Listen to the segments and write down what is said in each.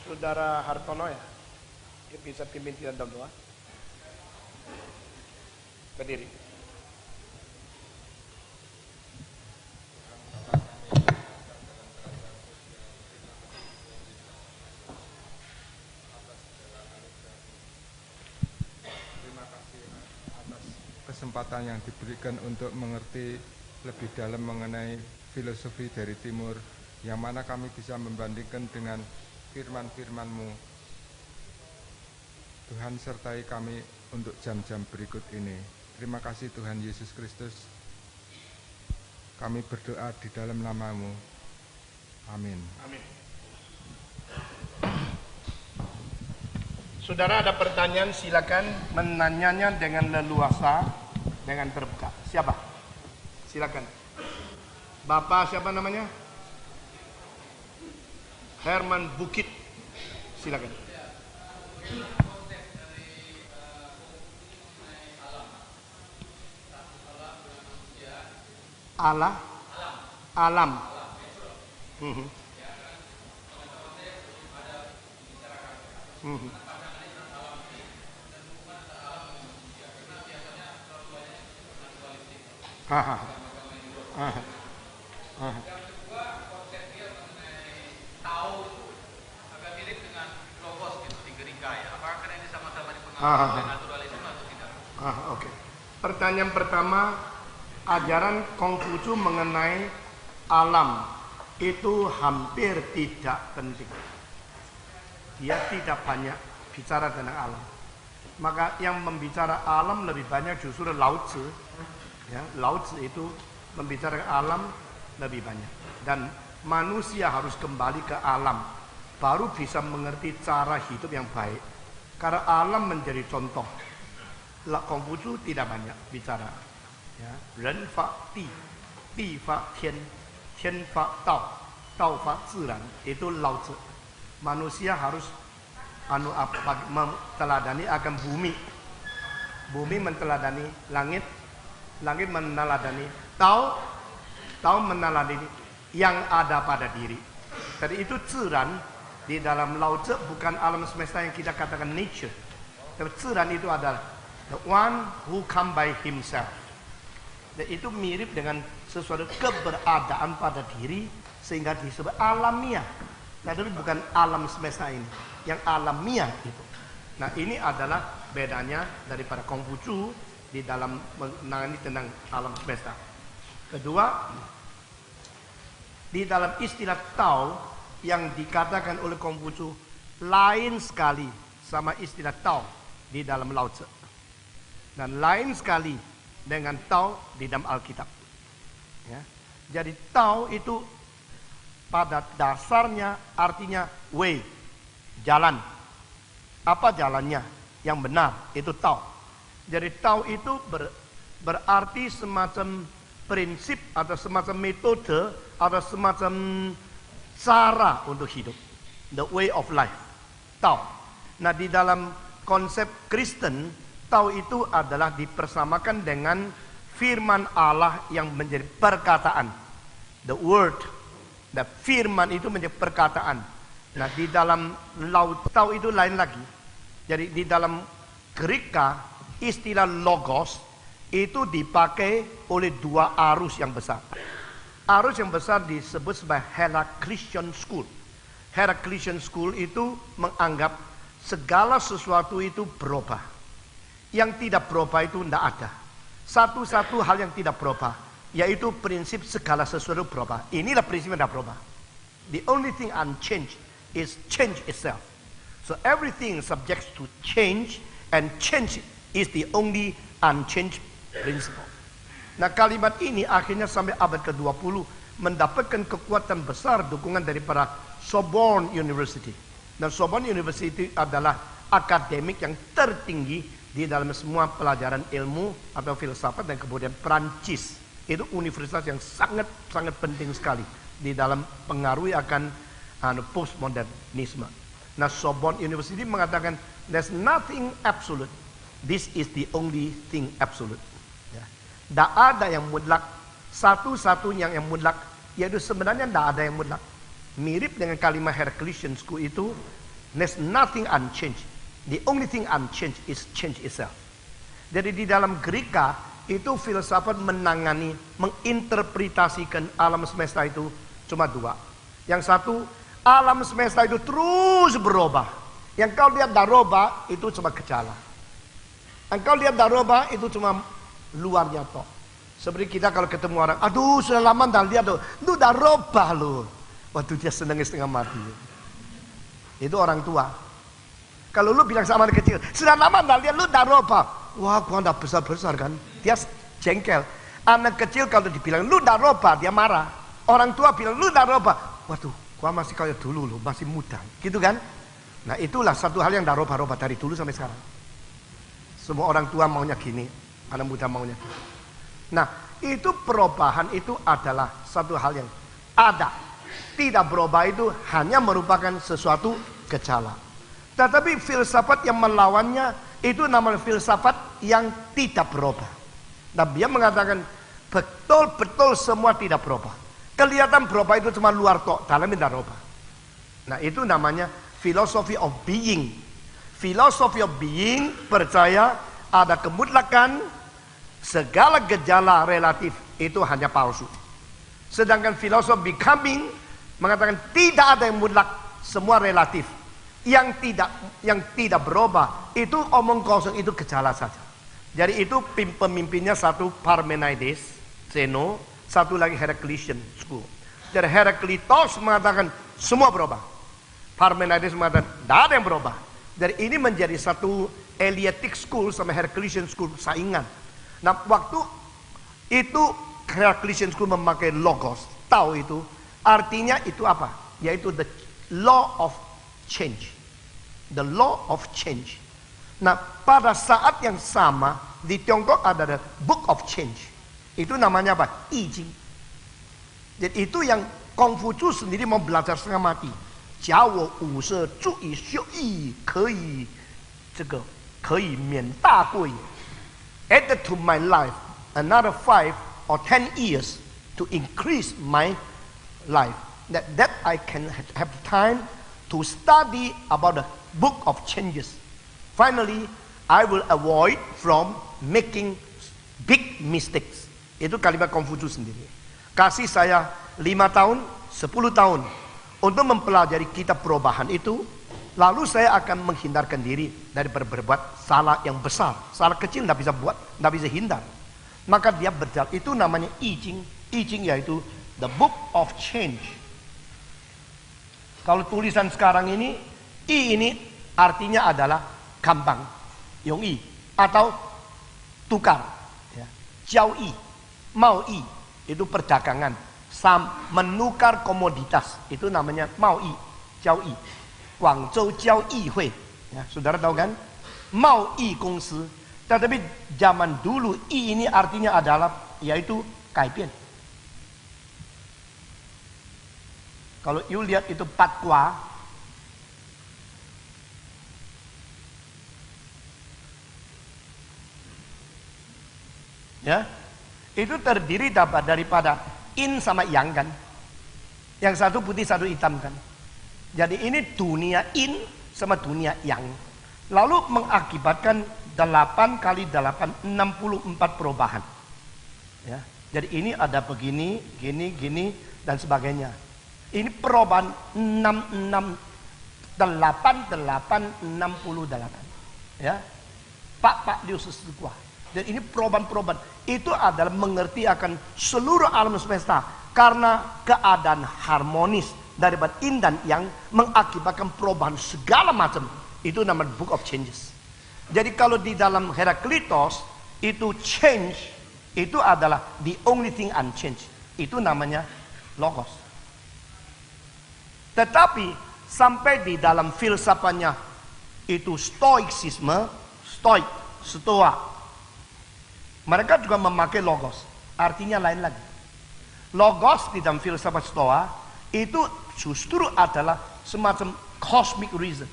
Saudara Hartono ya, bisa pimpin kita dalam doa. Berdiri. Terima kasih atas kesempatan yang diberikan untuk mengerti lebih dalam mengenai filosofi dari Timur, yang mana kami bisa membandingkan dengan firman-firman-Mu. Tuhan sertai kami untuk jam-jam berikut ini. Terima kasih Tuhan Yesus Kristus. Kami berdoa di dalam nama-Mu. Amin. Amin. Saudara ada pertanyaan, silakan menanyanya dengan leluasa, dengan terbuka. Siapa? Silakan. Bapak siapa namanya? Herman Bukit. Silakan. Allah, alam. Oke. Pertanyaan pertama, ajaran Konghucu mengenai alam itu hampir tidak penting. Dia tidak banyak bicara tentang alam. Maka yang membicara alam lebih banyak justru Lao Tzu. Ya, Lao Tzu itu membicarakan alam lebih banyak. Dan manusia harus kembali ke alam, baru bisa mengerti cara hidup yang baik. Karena alam menjadi contoh. Konghucu tidak banyak bicara. Ya, Ren fa di, di fa tian, tian fa dao, dao fa ziran. Itu Lao Tzu. Manusia harus meneladani akan bumi. Bumi meneladani langit, langit meneladani tao, tao meneladani yang ada pada diri. Jadi itu ziran di dalam Lao Tzu bukan alam semesta yang kita katakan nature. Tapi ziran itu adalah the one who come by himself. Dan itu mirip dengan sesuatu keberadaan pada diri sehingga disebut alamiah. Nah itu bukan alam semesta ini, yang alamiah itu. Nah ini adalah bedanya daripada Konghucu di dalam menangani tentang alam semesta. Kedua, di dalam istilah Tao yang dikatakan oleh Konghucu lain sekali sama istilah Tao di dalam Lao Tzu. Dan lain sekali dengan Tao di dalam Alkitab. Ya. Jadi Tao itu pada dasarnya artinya way, jalan. Apa jalannya? Yang benar, itu Tao. Jadi Tao itu berarti semacam prinsip atau semacam metode atau semacam cara untuk hidup. The way of life. Tao. Nah di dalam konsep Kristen, Tao itu adalah dipersamakan dengan firman Allah yang menjadi perkataan. The word. Dan firman itu menjadi perkataan. Nah di dalam Tao itu lain lagi. Jadi di dalam Greka istilah logos itu dipakai oleh dua arus yang besar. Arus yang besar disebut sebagai Heraclitean School. Heraclitean School itu menganggap segala sesuatu itu berubah. Yang tidak berubah itu tidak ada. Satu-satu hal yang tidak berubah, yaitu prinsip segala sesuatu berubah. Inilah prinsip yang tidak berubah. The only thing unchanged is change itself. So everything subject to change, and change is the only unchanged principle. Nah kalimat ini akhirnya sampai abad ke-20 mendapatkan kekuatan besar dukungan daripada Sorbonne University. Dan Sorbonne University adalah akademik yang tertinggi di dalam semua pelajaran ilmu atau filsafat dan kemudian Prancis. Itu universitas yang sangat penting sekali di dalam pengaruhi akan postmodernisme. Nah Sorbonne University mengatakan there's nothing absolute. This is the only thing absolute. Ya. Tidak ada yang mutlak. Satu-satunya yang mutlak, yaitu sebenarnya tidak ada yang mutlak. Mirip dengan kalimat Heraclitean School itu, There's nothing unchanged. The only thing unchanged is change itself. Jadi di dalam Greka itu filsafat menangani, menginterpretasikan alam semesta itu cuma dua. Yang satu, alam semesta itu terus berubah. Yang kau lihat daroba itu cuma gejala. Yang kau lihat daroba itu cuma luarnya toh. Seperti kita kalau ketemu orang, aduh sudah lama tak lihat tuh, lu daroba lu. Waduh dia senang setengah mati. Itu orang tua. Kalau lu bilang sama anak kecil, sudah lama tak lihat lu daroba. Wah, gua udah besar-besar kan. Dia jengkel. Anak kecil kalau dibilang lu daroba, dia marah. Orang tua bilang lu daroba. Waduh, gua masih kayak dulu loh, masih muda. Gitu kan? Nah, itulah satu hal yang daroba-roba dari dulu sampai sekarang. Semua orang tua maunya gini, anak muda maunya gini. Nah, itu perubahan itu adalah satu hal yang ada. Tidak berubah itu hanya merupakan sesuatu gejala. Tetapi filsafat yang melawannya itu namanya filsafat yang tidak berubah. Nah, dia mengatakan betul-betul semua tidak berubah. Kelihatan berubah itu cuma luar tok, dalamnya tidak berubah. Nah, itu namanya philosophy of being. Philosophy of being percaya ada kemutlakan, segala gejala relatif itu hanya palsu. Sedangkan filosofi becoming mengatakan tidak ada yang mutlak, semua relatif. Yang tidak berubah itu omong kosong, itu gejala saja. Jadi itu pemimpinnya satu Parmenides, Zeno, satu lagi Heraclitean School. Jadi Heraclitus mengatakan semua berubah. Parmenides mengatakan tidak ada yang berubah. Jadi ini menjadi satu Eleatic School sama Heraclitean School saingan. Nah, waktu itu Heraclitean School memakai logos, tahu itu artinya itu apa? Yaitu the law of change. The law of change. Nah, pada saat yang sama di Tiongkok ada the book of change. Itu namanya apa? I Ching. Jadi itu yang Kongfucu sendiri mau belajar setengah mati. Jiao wu se zhu yi xiu yi ke yi mian da gui. Add to my life another 5 or 10 years to increase my life. That I can have time to study about the book of changes. Finally, I will avoid from making big mistakes. Itu kalimat Kongfucu sendiri. Kasih saya 5 tahun, 10 tahun untuk mempelajari kitab perubahan itu, lalu saya akan menghindarkan diri dari berbuat salah yang besar. Salah kecil tidak bisa buat, tidak bisa hindar. Maka dia berjalan. Itu namanya I Ching. I Ching yaitu the book of change. Kalau tulisan sekarang ini, I ini artinya adalah gampang, Yong I, atau tukar, ya. Jiao I, Mao I, itu perdagangan, menukar komoditas, itu namanya Mao I, Jiao I. Guangzhou Jiao I Hui, ya, saudara tahu kan? Mao I Kongsi. Tetapi zaman dulu I ini artinya adalah yaitu kaibian. Kalau you lihat itu patwa, ya, itu terdiri daripada in sama yang kan, yang satu putih satu hitam kan. Jadi ini dunia in sama dunia yang, lalu mengakibatkan 8 kali 8 64 perubahan. Ya, jadi ini ada begini, gini dan sebagainya. Ini perubahan 68. Ya. Pak Liu Sesukuah. Dan ini perubahan-perubahan itu adalah mengerti akan seluruh alam semesta karena keadaan harmonis daripada yin dan yang mengakibatkan perubahan segala macam. Itu namanya book of changes. Jadi kalau di dalam Heraclitus itu change itu adalah the only thing unchanged. Itu namanya logos. Tetapi sampai di dalam filsafatnya itu stoicisme, stoa. Mereka juga memakai logos. Artinya lain lagi. Logos di dalam filsafat stoa itu justru adalah semacam cosmic reason.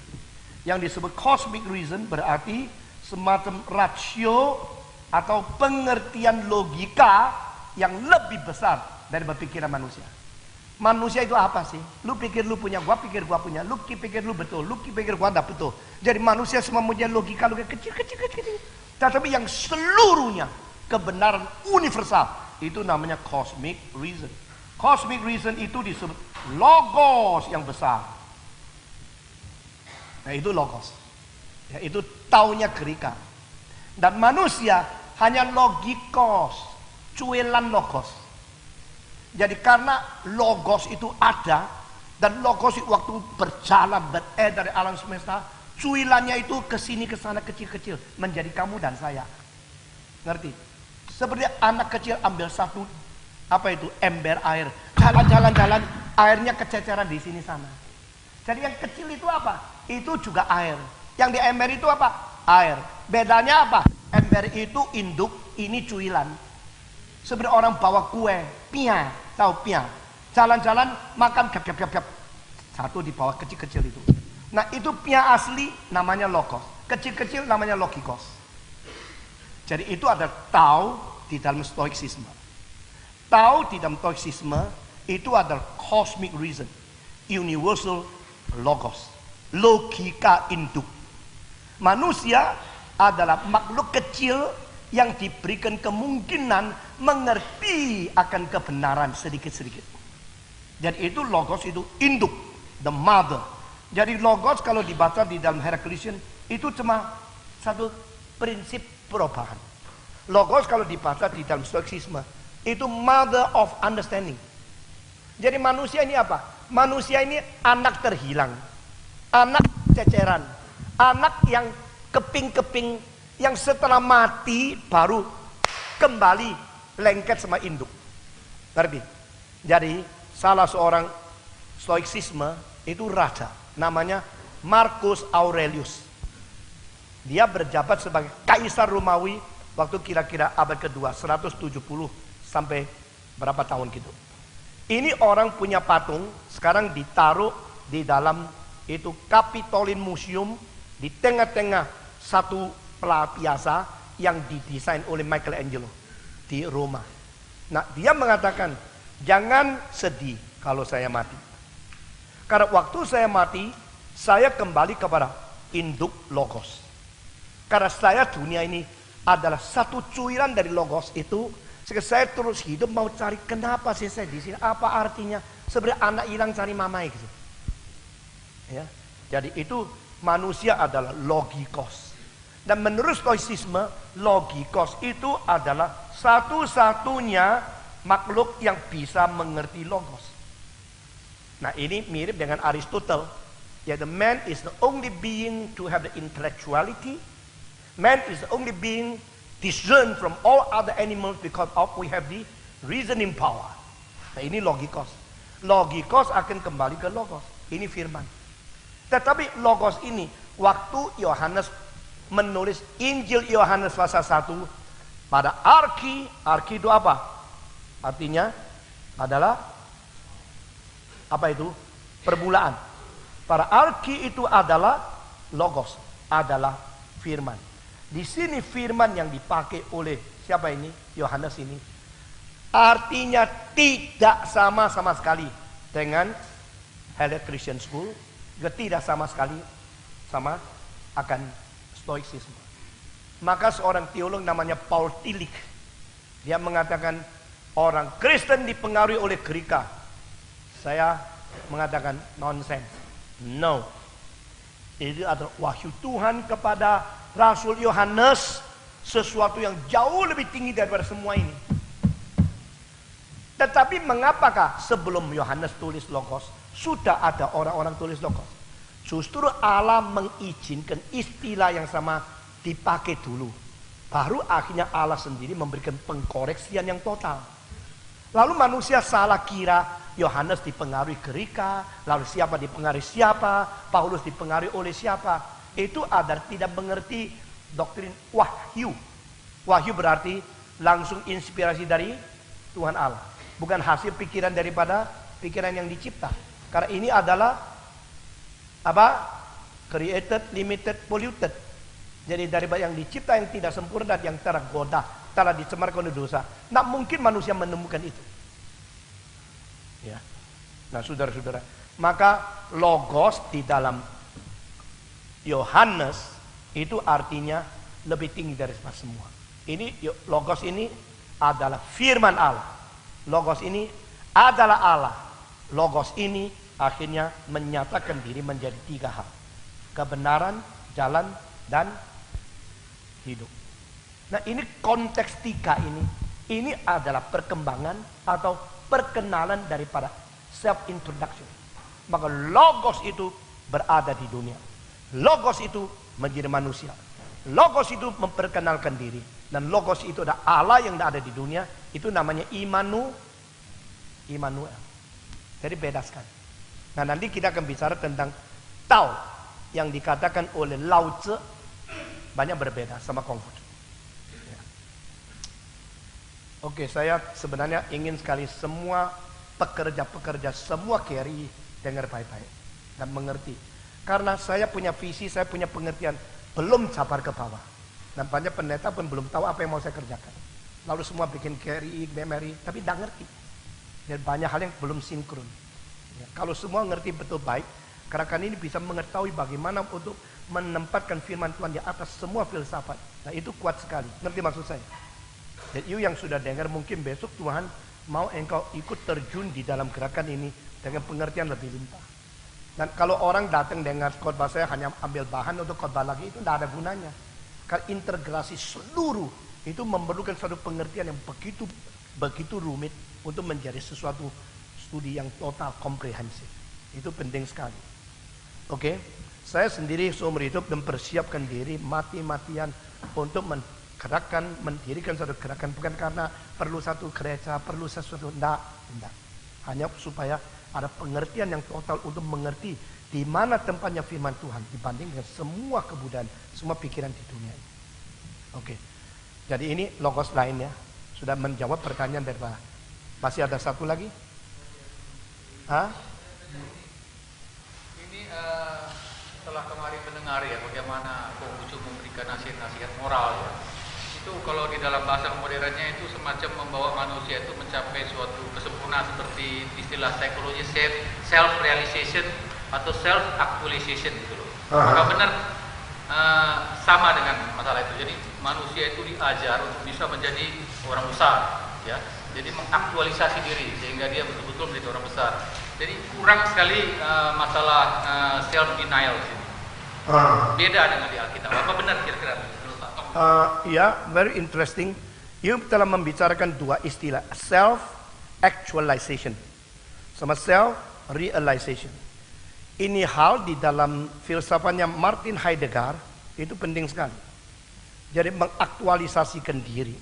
Yang disebut cosmic reason berarti semacam rasio atau pengertian logika yang lebih besar dari pikiran manusia. Manusia itu apa sih? Lu pikir lu punya, gua pikir gua punya. Lu pikir lu betul, lu pikir gua enggak betul. Jadi manusia semua punya logika kecil. Tetapi yang seluruhnya kebenaran universal itu namanya cosmic reason. Cosmic reason itu disebut logos yang besar. Nah itu logos. Ya, itu taunya Gerika. Dan manusia hanya logikos, cuelan logos. Jadi karena logos itu ada, dan logos itu waktu berjalan beredar dari alam semesta, cuilannya itu kesini kesana kecil-kecil menjadi kamu dan saya. Ngerti? Seperti anak kecil ambil satu ember air, jalan, airnya kececeran di sini sana. Jadi yang kecil itu apa? Itu juga air. Yang di ember itu apa? Air. Bedanya apa? Ember itu induk, ini cuilan. Seperti orang bawa kue, pia, tahu pia. Jalan-jalan makan gap. Satu di bawah kecil-kecil itu. Nah itu pia asli namanya logos. Kecil-kecil namanya logikos. Jadi itu ada tau di dalam stoicisme. Tau di dalam stoicisme itu adalah cosmic reason. Universal logos. Logika induk. Manusia adalah makhluk kecil yang diberikan kemungkinan mengerti akan kebenaran sedikit-sedikit. Jadi itu logos itu induk, the mother. Jadi logos kalau dibaca di dalam Heraclitean itu cuma satu prinsip perubahan. Logos kalau dibaca di dalam stoicisme itu mother of understanding. Jadi manusia ini apa? Manusia ini anak terhilang, anak ceceran, anak yang keping-keping, yang setelah mati baru kembali lengket sama induk. Ngerti? Jadi salah seorang stoicisme itu raja, namanya Marcus Aurelius. Dia berjabat sebagai kaisar Romawi waktu kira-kira abad kedua, 170 sampai berapa tahun gitu. Ini orang punya patung, sekarang ditaruh di dalam itu Capitoline Museum di tengah-tengah satu pelampiasan yang didesain oleh Michelangelo di Roma. Nah, dia mengatakan, jangan sedih kalau saya mati. Karena waktu saya mati, saya kembali kepada induk logos. Karena saya dunia ini adalah satu cuiran dari logos itu. Saya terus hidup mau cari kenapa sih saya di sini? Apa artinya? Sebenarnya anak hilang cari mamai gitu. Ya. Jadi itu manusia adalah logikos. Dan menurut stoicisme, logikos itu adalah satu-satunya makhluk yang bisa mengerti logos. Nah ini mirip dengan Aristotle. Ya, the man is the only being to have the intellectuality. Man is the only being discerned from all other animals because of we have the reasoning power. Nah ini logikos. Logikos akan kembali ke logos. Ini firman. Tetapi logos ini waktu Yohanes menulis Injil Yohanes pasal 1 pada arki itu apa? Artinya adalah apa itu? Permulaan. Pada arki itu adalah logos, adalah firman. Di sini firman yang dipakai oleh siapa ini? Yohanes ini. Artinya tidak sama sekali dengan Hellenic Christian School, juga tidak sama sekali sama akan stoicisme. Maka seorang teolog namanya Paul Tillich, dia mengatakan orang Kristen dipengaruhi oleh Gerika. Saya mengatakan nonsense. No. Itu adalah wahyu Tuhan kepada Rasul Yohanes, sesuatu yang jauh lebih tinggi daripada semua ini. Tetapi mengapakah sebelum Yohanes tulis logos sudah ada orang-orang tulis logos? Justru Allah mengizinkan istilah yang sama dipakai dulu. Baru akhirnya Allah sendiri memberikan pengkoreksian yang total. Lalu manusia salah kira Yohanes dipengaruhi Gerika, lalu siapa dipengaruhi siapa, Paulus dipengaruhi oleh siapa. Itu adalah tidak mengerti doktrin wahyu. Wahyu berarti langsung inspirasi dari Tuhan Allah, bukan hasil pikiran daripada pikiran yang dicipta. Karena ini adalah apa? Created, limited, polluted. Jadi daripada yang dicipta yang tidak sempurna, yang tergoda, telah dicemarkan oleh dosa. Tidak mungkin manusia menemukan itu. Ya. Nah, saudara-saudara, maka logos di dalam Yohanes itu artinya lebih tinggi dari semua. Ini logos ini adalah firman Allah. Logos ini adalah Allah. Logos ini akhirnya menyatakan diri menjadi 3 hal. Kebenaran, jalan, dan hidup. Nah, ini konteks 3 ini adalah perkembangan atau perkenalan daripada self-introduction. Maka logos itu berada di dunia. Logos itu menjadi manusia. Logos itu memperkenalkan diri. Dan logos itu ada Allah yang ada di dunia. Itu namanya Immanuel. Jadi beda sekali. Nah, nanti kita akan bicara tentang Tao yang dikatakan oleh Lao Tzu banyak berbeda sama Konghucu. Ya. Oke, saya sebenarnya ingin sekali semua pekerja-pekerja, semua carry dengar baik-baik dan mengerti. Karena saya punya visi, saya punya pengertian, belum capai ke bawah. Dan banyak pendeta pun belum tahu apa yang mau saya kerjakan. Lalu semua bikin carry, memory, tapi tidak ngerti. Dan banyak hal yang belum sinkron. Ya, kalau semua ngerti betul baik, gerakan ini bisa mengetahui bagaimana untuk menempatkan firman Tuhan di atas semua filsafat. Nah, itu kuat sekali. Ngerti maksud saya? Dan you yang sudah dengar, mungkin besok Tuhan mau engkau ikut terjun di dalam gerakan ini dengan pengertian lebih limpah. Dan kalau orang datang dengar khotbah saya hanya ambil bahan untuk khotbah lagi, itu tidak ada gunanya. Karena integrasi seluruh itu memerlukan suatu pengertian yang begitu rumit untuk menjadi sesuatu studi yang total komprehensif. Itu penting sekali. Oke, saya sendiri seumur hidup mempersiapkan diri mati-matian untuk mendirikan suatu gerakan, bukan karena perlu satu gereja, perlu sesuatu, enggak. Hanya supaya ada pengertian yang total untuk mengerti di mana tempatnya firman Tuhan dibanding dengan semua kebudayaan, semua pikiran di dunia ini. Oke, jadi ini logos lainnya sudah menjawab pertanyaan dari Pak. Masih ada satu lagi? Hah? Ini setelah kemarin mendengar ya bagaimana Konghucu memberikan nasihat-nasihat moral ya. Itu kalau di dalam bahasa modernnya itu semacam membawa manusia itu mencapai suatu kesempurnaan seperti istilah psikologi self realization atau self actualization gitu loh. Maka benar sama dengan masalah itu. Jadi manusia itu diajar untuk bisa menjadi orang besar ya. Jadi mengaktualisasi diri sehingga dia betul-betul menjadi orang besar. Jadi kurang sekali masalah self denial di sini. Beda dengan di Alkitab. Apa benar kira-kira? Ya, very interesting. You telah membicarakan 2 istilah, self actualization sama self realization. Ini hal di dalam filsafatnya Martin Heidegger itu penting sekali. Jadi mengaktualisasikan diri.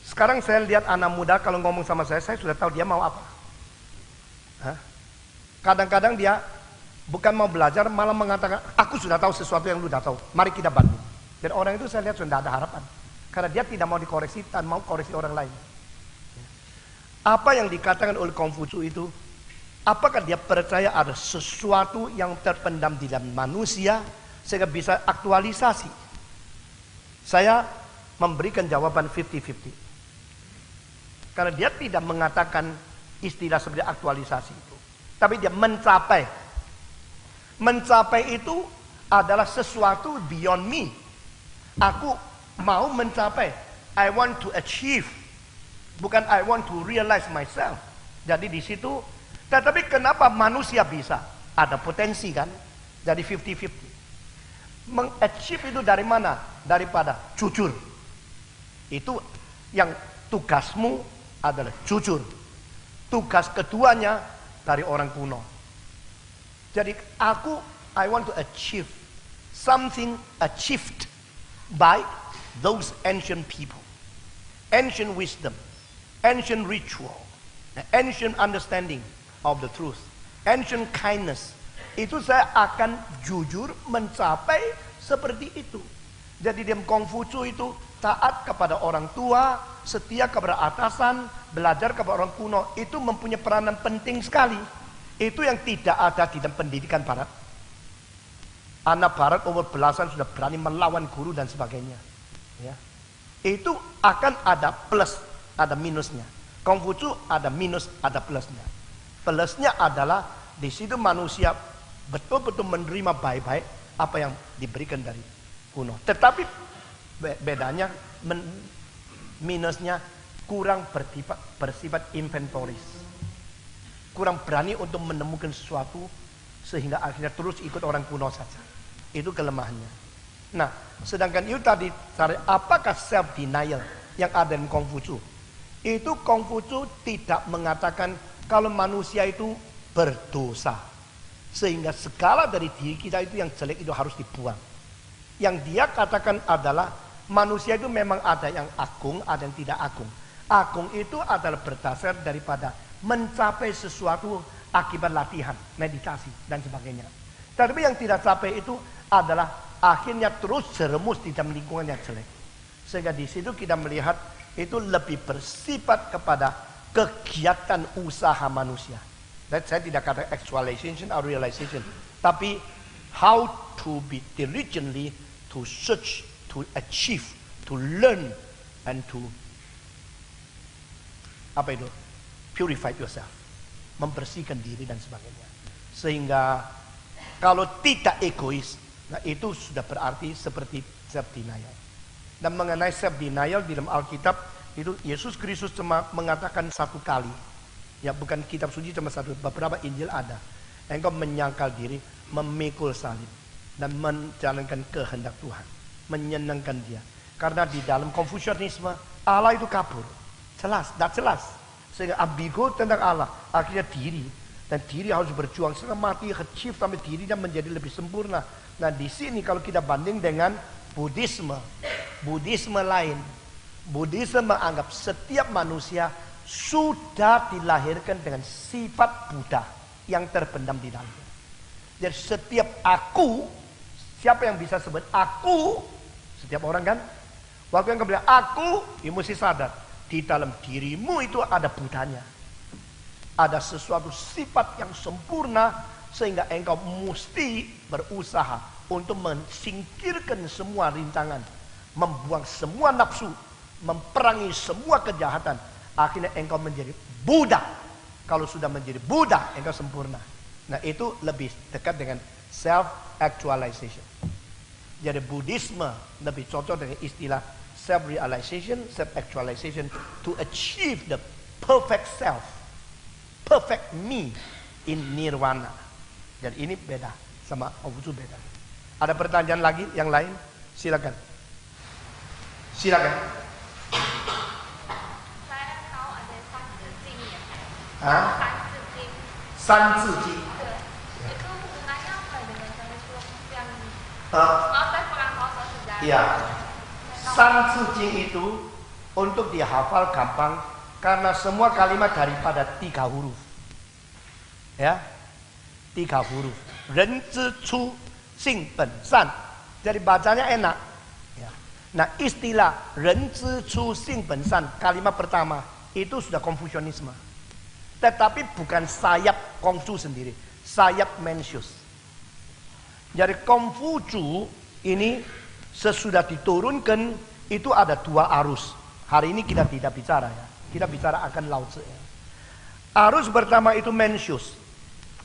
Sekarang saya lihat anak muda kalau ngomong sama saya sudah tahu dia mau apa. Kadang-kadang dia bukan mau belajar, malah mengatakan, aku sudah tahu sesuatu yang lu sudah tahu, mari kita bantu. Dan orang itu saya lihat sudah ada harapan. Karena dia tidak mau dikoreksi dan mau koreksi orang lain. Apa yang dikatakan oleh Konghucu itu, apakah dia percaya ada sesuatu yang terpendam di dalam manusia sehingga bisa aktualisasi? Saya memberikan jawaban 50-50. Karena dia tidak mengatakan istilah seperti aktualisasi itu. Tapi dia mencapai. Mencapai itu adalah sesuatu beyond me. Aku mau mencapai. I want to achieve. Bukan I want to realize myself. Jadi di situ, tetapi kenapa manusia bisa? Ada potensi kan? Jadi 50-50. Meng-achieve itu dari mana? Daripada jujur. Itu yang tugasmu adalah jujur. Tugas keduanya dari orang kuno. Jadi I want to achieve something achieved by those ancient people, ancient wisdom, ancient ritual, ancient understanding of the truth, ancient kindness. Itu saya akan jujur mencapai seperti itu. Jadi di Konghucu itu taat kepada orang tua, setia kepada atasan, belajar kepada orang kuno. Itu mempunyai peranan penting sekali. Itu yang tidak ada di dalam pendidikan barat. Anak barat umur belasan sudah berani melawan guru dan sebagainya. Ya. Itu akan ada plus, ada minusnya. Konghucu ada minus, ada plusnya. Plusnya adalah di situ manusia betul-betul menerima baik-baik apa yang diberikan dari kuno. Tetapi bedanya, minusnya kurang bersifat inventoris. Kurang berani untuk menemukan sesuatu sehingga akhirnya terus ikut orang kuno saja. Itu kelemahannya. Nah, sedangkan itu tadi, apakah self denial yang ada di Konghucu? Itu Konghucu tidak mengatakan kalau manusia itu berdosa, sehingga segala dari diri kita itu yang jelek itu harus dibuang. Yang dia katakan adalah manusia itu memang ada yang agung, ada yang tidak agung. Agung itu adalah berdasar daripada mencapai sesuatu akibat latihan, meditasi dan sebagainya. Tapi yang tidak capai itu adalah akhirnya terus jeremus di dalam lingkungan yang jelek. Sehingga di situ kita melihat itu lebih bersifat kepada kegiatan usaha manusia. Dan saya tidak kata actualization or realization, tapi how to be diligently to search, to achieve, to learn, and to purify yourself, membersihkan diri dan sebagainya. Sehingga kalau tidak egois, nah itu sudah berarti seperti self denial. Dan mengenai self denial di dalam Alkitab itu Yesus Kristus cuma mengatakan satu kali. Ya, bukan kitab suci cuma satu, beberapa Injil ada. Engkau menyangkal diri, memikul salib dan menjalankan kehendak Tuhan, menyenangkan Dia. Karena di dalam Konfusianisme Allah itu kabur, jelas, tidak jelas. Sehingga ambigu tentang Allah, akhirnya diri, dan diri harus berjuang sehingga mati, achieve sampai dirinya menjadi lebih sempurna. Nah di sini kalau kita banding dengan Buddhisme lain, Buddhisme menganggap setiap manusia sudah dilahirkan dengan sifat Buddha yang terpendam di dalamnya. Jadi setiap aku, siapa yang bisa sebut aku? Setiap orang kan? Waktu yang kemudian aku, you mesti sadar di dalam dirimu itu ada Buddhanya. Ada sesuatu sifat yang sempurna sehingga engkau mesti berusaha untuk mensingkirkan semua rintangan, membuang semua nafsu, memperangi semua kejahatan. Akhirnya engkau menjadi Buddha. Kalau sudah menjadi Buddha, engkau sempurna. Nah itu lebih dekat dengan self-actualization. Jadi Buddhisme lebih cocok dengan istilah self-realization, self-actualization to achieve the perfect self, perfect me in nirvana. Jadi ini beda sama Konghucu beda. Ada pertanyaan lagi yang lain? Silakan. Silakan. Sanzijing. Itu hubungannya apa dengan yang saya kurang tahu soal sejarah. Iya. Sanzijing itu untuk dihafal gampang karena semua kalimat daripada 3 huruf. Ya. 3 huruf. Ren zi chu xing ben san. Jadi bacanya enak. Ya. Nah, istilah ren zi chu xing ben san kalimat pertama itu sudah Konfusianisme. Tetapi bukan sayap Konghucu sendiri, sayap Mencius. Jadi Konghucu ini sesudah diturunkan itu ada 2 arus. Hari ini kita tidak bicara ya, kita bicara akan Lao Tzu ya. Arus pertama itu Mencius,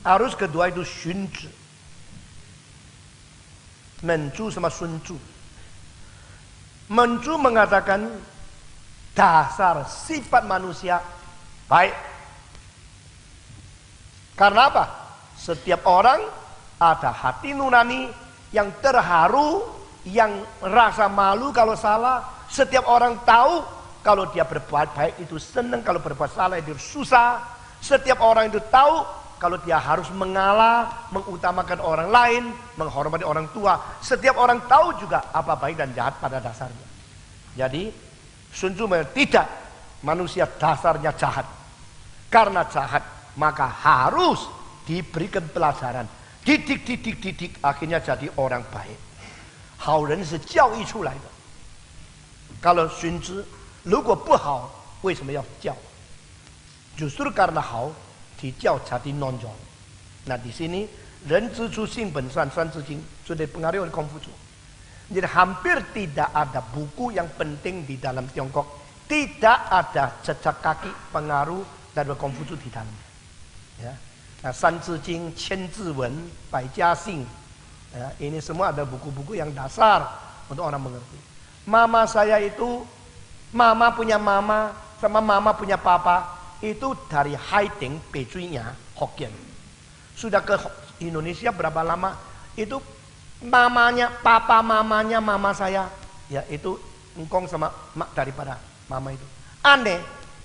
arus kedua itu Xun Zhi. Mencu sama Sun Tzu. Mencu mengatakan dasar sifat manusia baik. Karena apa? Setiap orang ada hati nurani yang terharu, yang rasa malu kalau salah. Setiap orang tahu kalau dia berbuat baik itu senang, kalau berbuat salah itu susah. Setiap orang itu tahu kalau dia harus mengalah, mengutamakan orang lain, menghormati orang tua. Setiap orang tahu juga apa baik dan jahat pada dasarnya. Jadi Sun Tzu tidak, manusia dasarnya jahat. Karena jahat maka harus diberikan pelajaran, didik, akhirnya jadi orang baik. Hao ren是教育出来的。Kalau Sun Tzu, 如果不好，为什么要教？ Justru karena hao, dijauh jadi nonjol. Nah di sini ren zi chu xing ben san san zi jing sudah dipengaruhi oleh Konghucu. Jadi hampir tidak ada buku yang penting di dalam Tiongkok tidak ada jejak kaki pengaruh dari Konghucu di dalamnya. Ya. Nah, San Zi Jing, Qian Zi Wen, Bai Jia Xing. Ya, ini semua ada buku-buku yang dasar untuk orang mengerti. Mama saya itu, mama punya mama, sama mama punya papa, itu dari Haiding, Bejuinya, Hokkien. Sudah ke Indonesia berapa lama, itu mamanya, papa mamanya mama saya, ya itu engkong sama mak daripada mama itu. Aneh,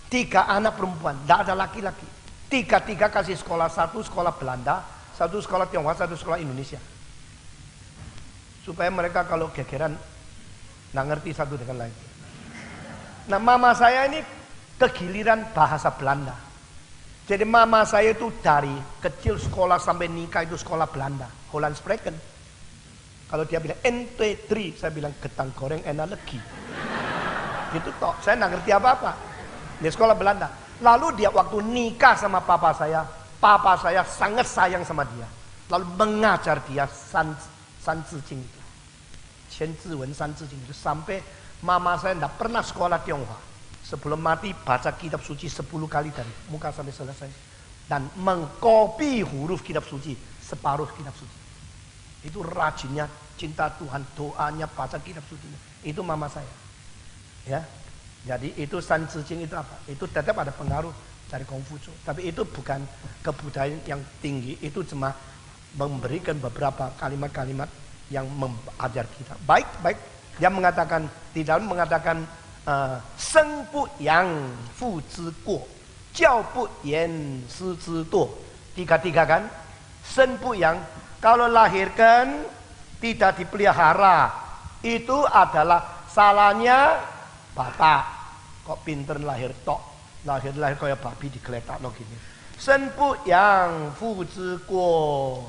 3 anak perempuan, tidak ada laki-laki. 3 kasih sekolah, 1 sekolah Belanda, 1 sekolah Tionghoa, 1 sekolah Indonesia. Supaya mereka kalau gegeran, nggak ngerti satu dengan lain. Nah mama saya ini kegiliran bahasa Belanda. Jadi mama saya itu dari kecil sekolah sampai nikah itu sekolah Belanda. Holland Spreken. Kalau dia bilang NT3, saya bilang ketang goreng enak lagi. Gitu toh, saya nggak ngerti apa-apa. Di sekolah Belanda. Lalu dia waktu nikah sama papa saya sangat sayang sama dia. Lalu mengajar dia San Zi Jing itu. Qian Zi Wen, San Zi Jing itu. Sampai mama saya tidak pernah sekolah Tionghoa. Sebelum mati baca kitab suci 10 kali dari muka sampai selesai. Dan mengkopi huruf kitab suci, separuh kitab suci. Itu rajinnya, cinta Tuhan, doanya, baca kitab suci. Itu mama saya. Ya. Jadi itu San Zi Jing itu apa? Itu tetap ada pengaruh dari Konghucu. Tapi itu bukan kebudayaan yang tinggi. Itu cuma memberikan beberapa kalimat-kalimat yang mengajar kita. Baik. Dia mengatakan, di dalam mengatakan, Seng bu yang fu zi guo, jiao bu yan si zi duo. 3 kan? Seng bu yang, kalau lahirkan tidak dipelihara, itu adalah salahnya bapak. Kok pinter lahir tok, lahir kayak babi digeletak no gini. Seng bu yang fu zi guo,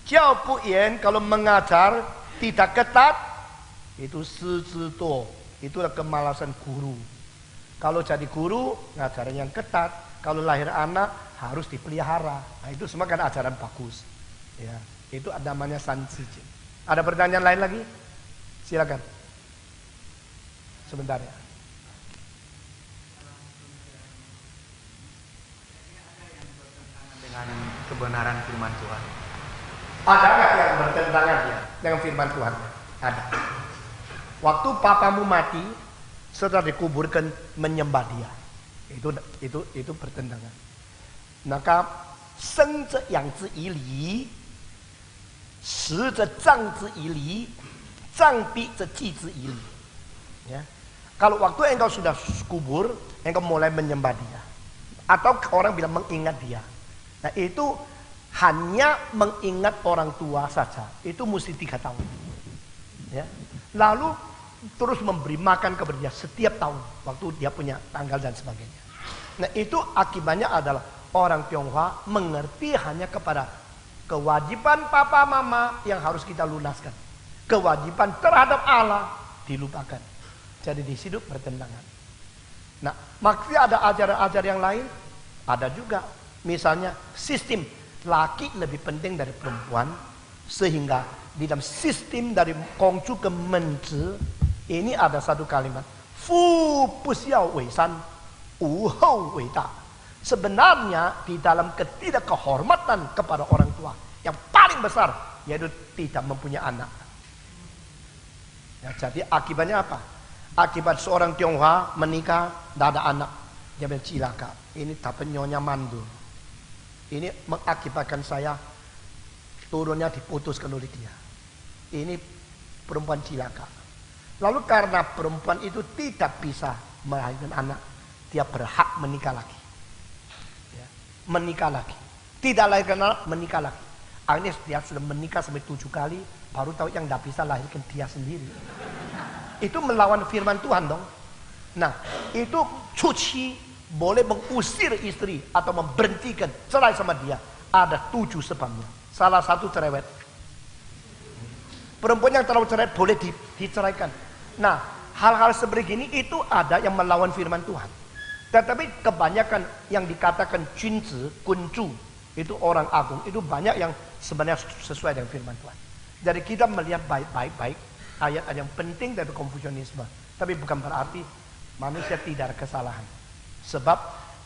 jiao bu yan, kalau mengajar tidak ketat, itu si zi duo. Itulah kemalasan guru. Kalau jadi guru, ngajaran yang ketat. Kalau lahir anak, harus dipelihara. Nah itu semua kan ajaran bagus. Ya, itu namanya San Zi Jing. Ada pertanyaan lain lagi? Silakan. Sebentar ya. Dengan kebenaran firman Tuhan. Ada nggak yang bertentangan ya dengan firman Tuhan? Ada. Waktu papamu mati, setelah dikuburkan menyembah dia. Itu bertentangan. Maka Seng ze yang zi yi li, shi ze zang zi yi li, zang bi ze ji zi yi li. Ya. Kalau waktu engkau sudah kubur, engkau mulai menyembah dia. Atau orang bilang mengingat dia. Nah itu hanya mengingat orang tua saja. Itu mesti 3 tahun. Ya. Lalu terus memberi makan kepada dia setiap tahun waktu dia punya tanggal dan sebagainya. Nah itu akibatnya adalah orang Tionghoa mengerti hanya kepada kewajiban papa mama yang harus kita lunaskan. Kewajiban terhadap Allah dilupakan. Jadi di situ bertentangan. Nah maksudnya ada ajaran-ajaran yang lain? Ada juga. Misalnya sistem laki lebih penting dari perempuan. Sehingga di dalam sistem dari Konghucu ke Menzi ini ada satu kalimat, Fu bu xiao wei san, wu hou wei da. Sebenarnya di dalam ketidakkehormatan kepada orang tua yang paling besar yaitu tidak mempunyai anak. Ya, jadi akibatnya apa? Akibat seorang Tionghoa menikah tidak ada anak, dia bercilaka. Ini dapat nyonya mandul. Ini mengakibatkan saya turunnya diputuskan oleh dia. Ini perempuan cilaka. Lalu karena perempuan itu tidak bisa melahirkan anak, dia berhak menikah lagi. Ya, menikah lagi. Tidak lahirkan anak, menikah lagi. Akhirnya dia sudah menikah sampai 7 kali, baru tahu yang tidak bisa lahirkan dia sendiri. Itu melawan firman Tuhan dong. Nah, itu cuci boleh mengusir istri atau memberhentikan cerai sama dia. Ada 7 sebabnya. Salah satu cerewet. Perempuan yang terlalu cerewet boleh diceraikan. Nah, hal-hal seperti ini itu ada yang melawan firman Tuhan. Tetapi kebanyakan yang dikatakan Junzi, Kuncu, itu orang agung, itu banyak yang sebenarnya sesuai dengan firman Tuhan. Jadi kita melihat baik-baik ayat-ayat yang penting dari Konfusianisme. Tapi bukan berarti manusia tidak ada kesalahan. Sebab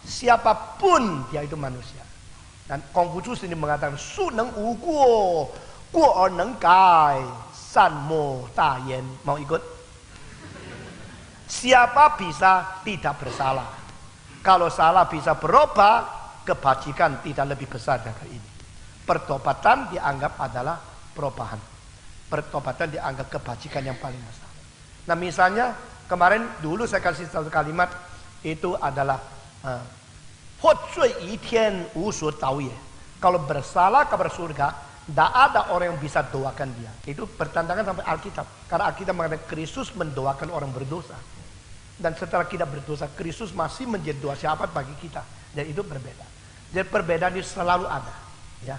siapapun dia itu manusia. Dan Konghucu ini mengatakan su neng wu guo, guo er neng gai, san mo da yan. Mau ikut? Siapa bisa tidak bersalah? Kalau salah bisa berubah, kebajikan tidak lebih besar dari ini. Pertobatan dianggap adalah perubahan. Pertobatan dianggap kebajikan yang paling besar. Nah misalnya kemarin dulu saya kasih satu kalimat itu adalah kalau bersalah kabar surga, tidak ada orang yang bisa doakan dia. Itu bertentangan sampai Alkitab. Karena Alkitab mengatakan Kristus mendoakan orang berdosa. Dan setelah kita berdosa, Kristus masih menjadi doa syafaat bagi kita. Dan itu berbeda. Jadi perbedaan itu selalu ada. Ya.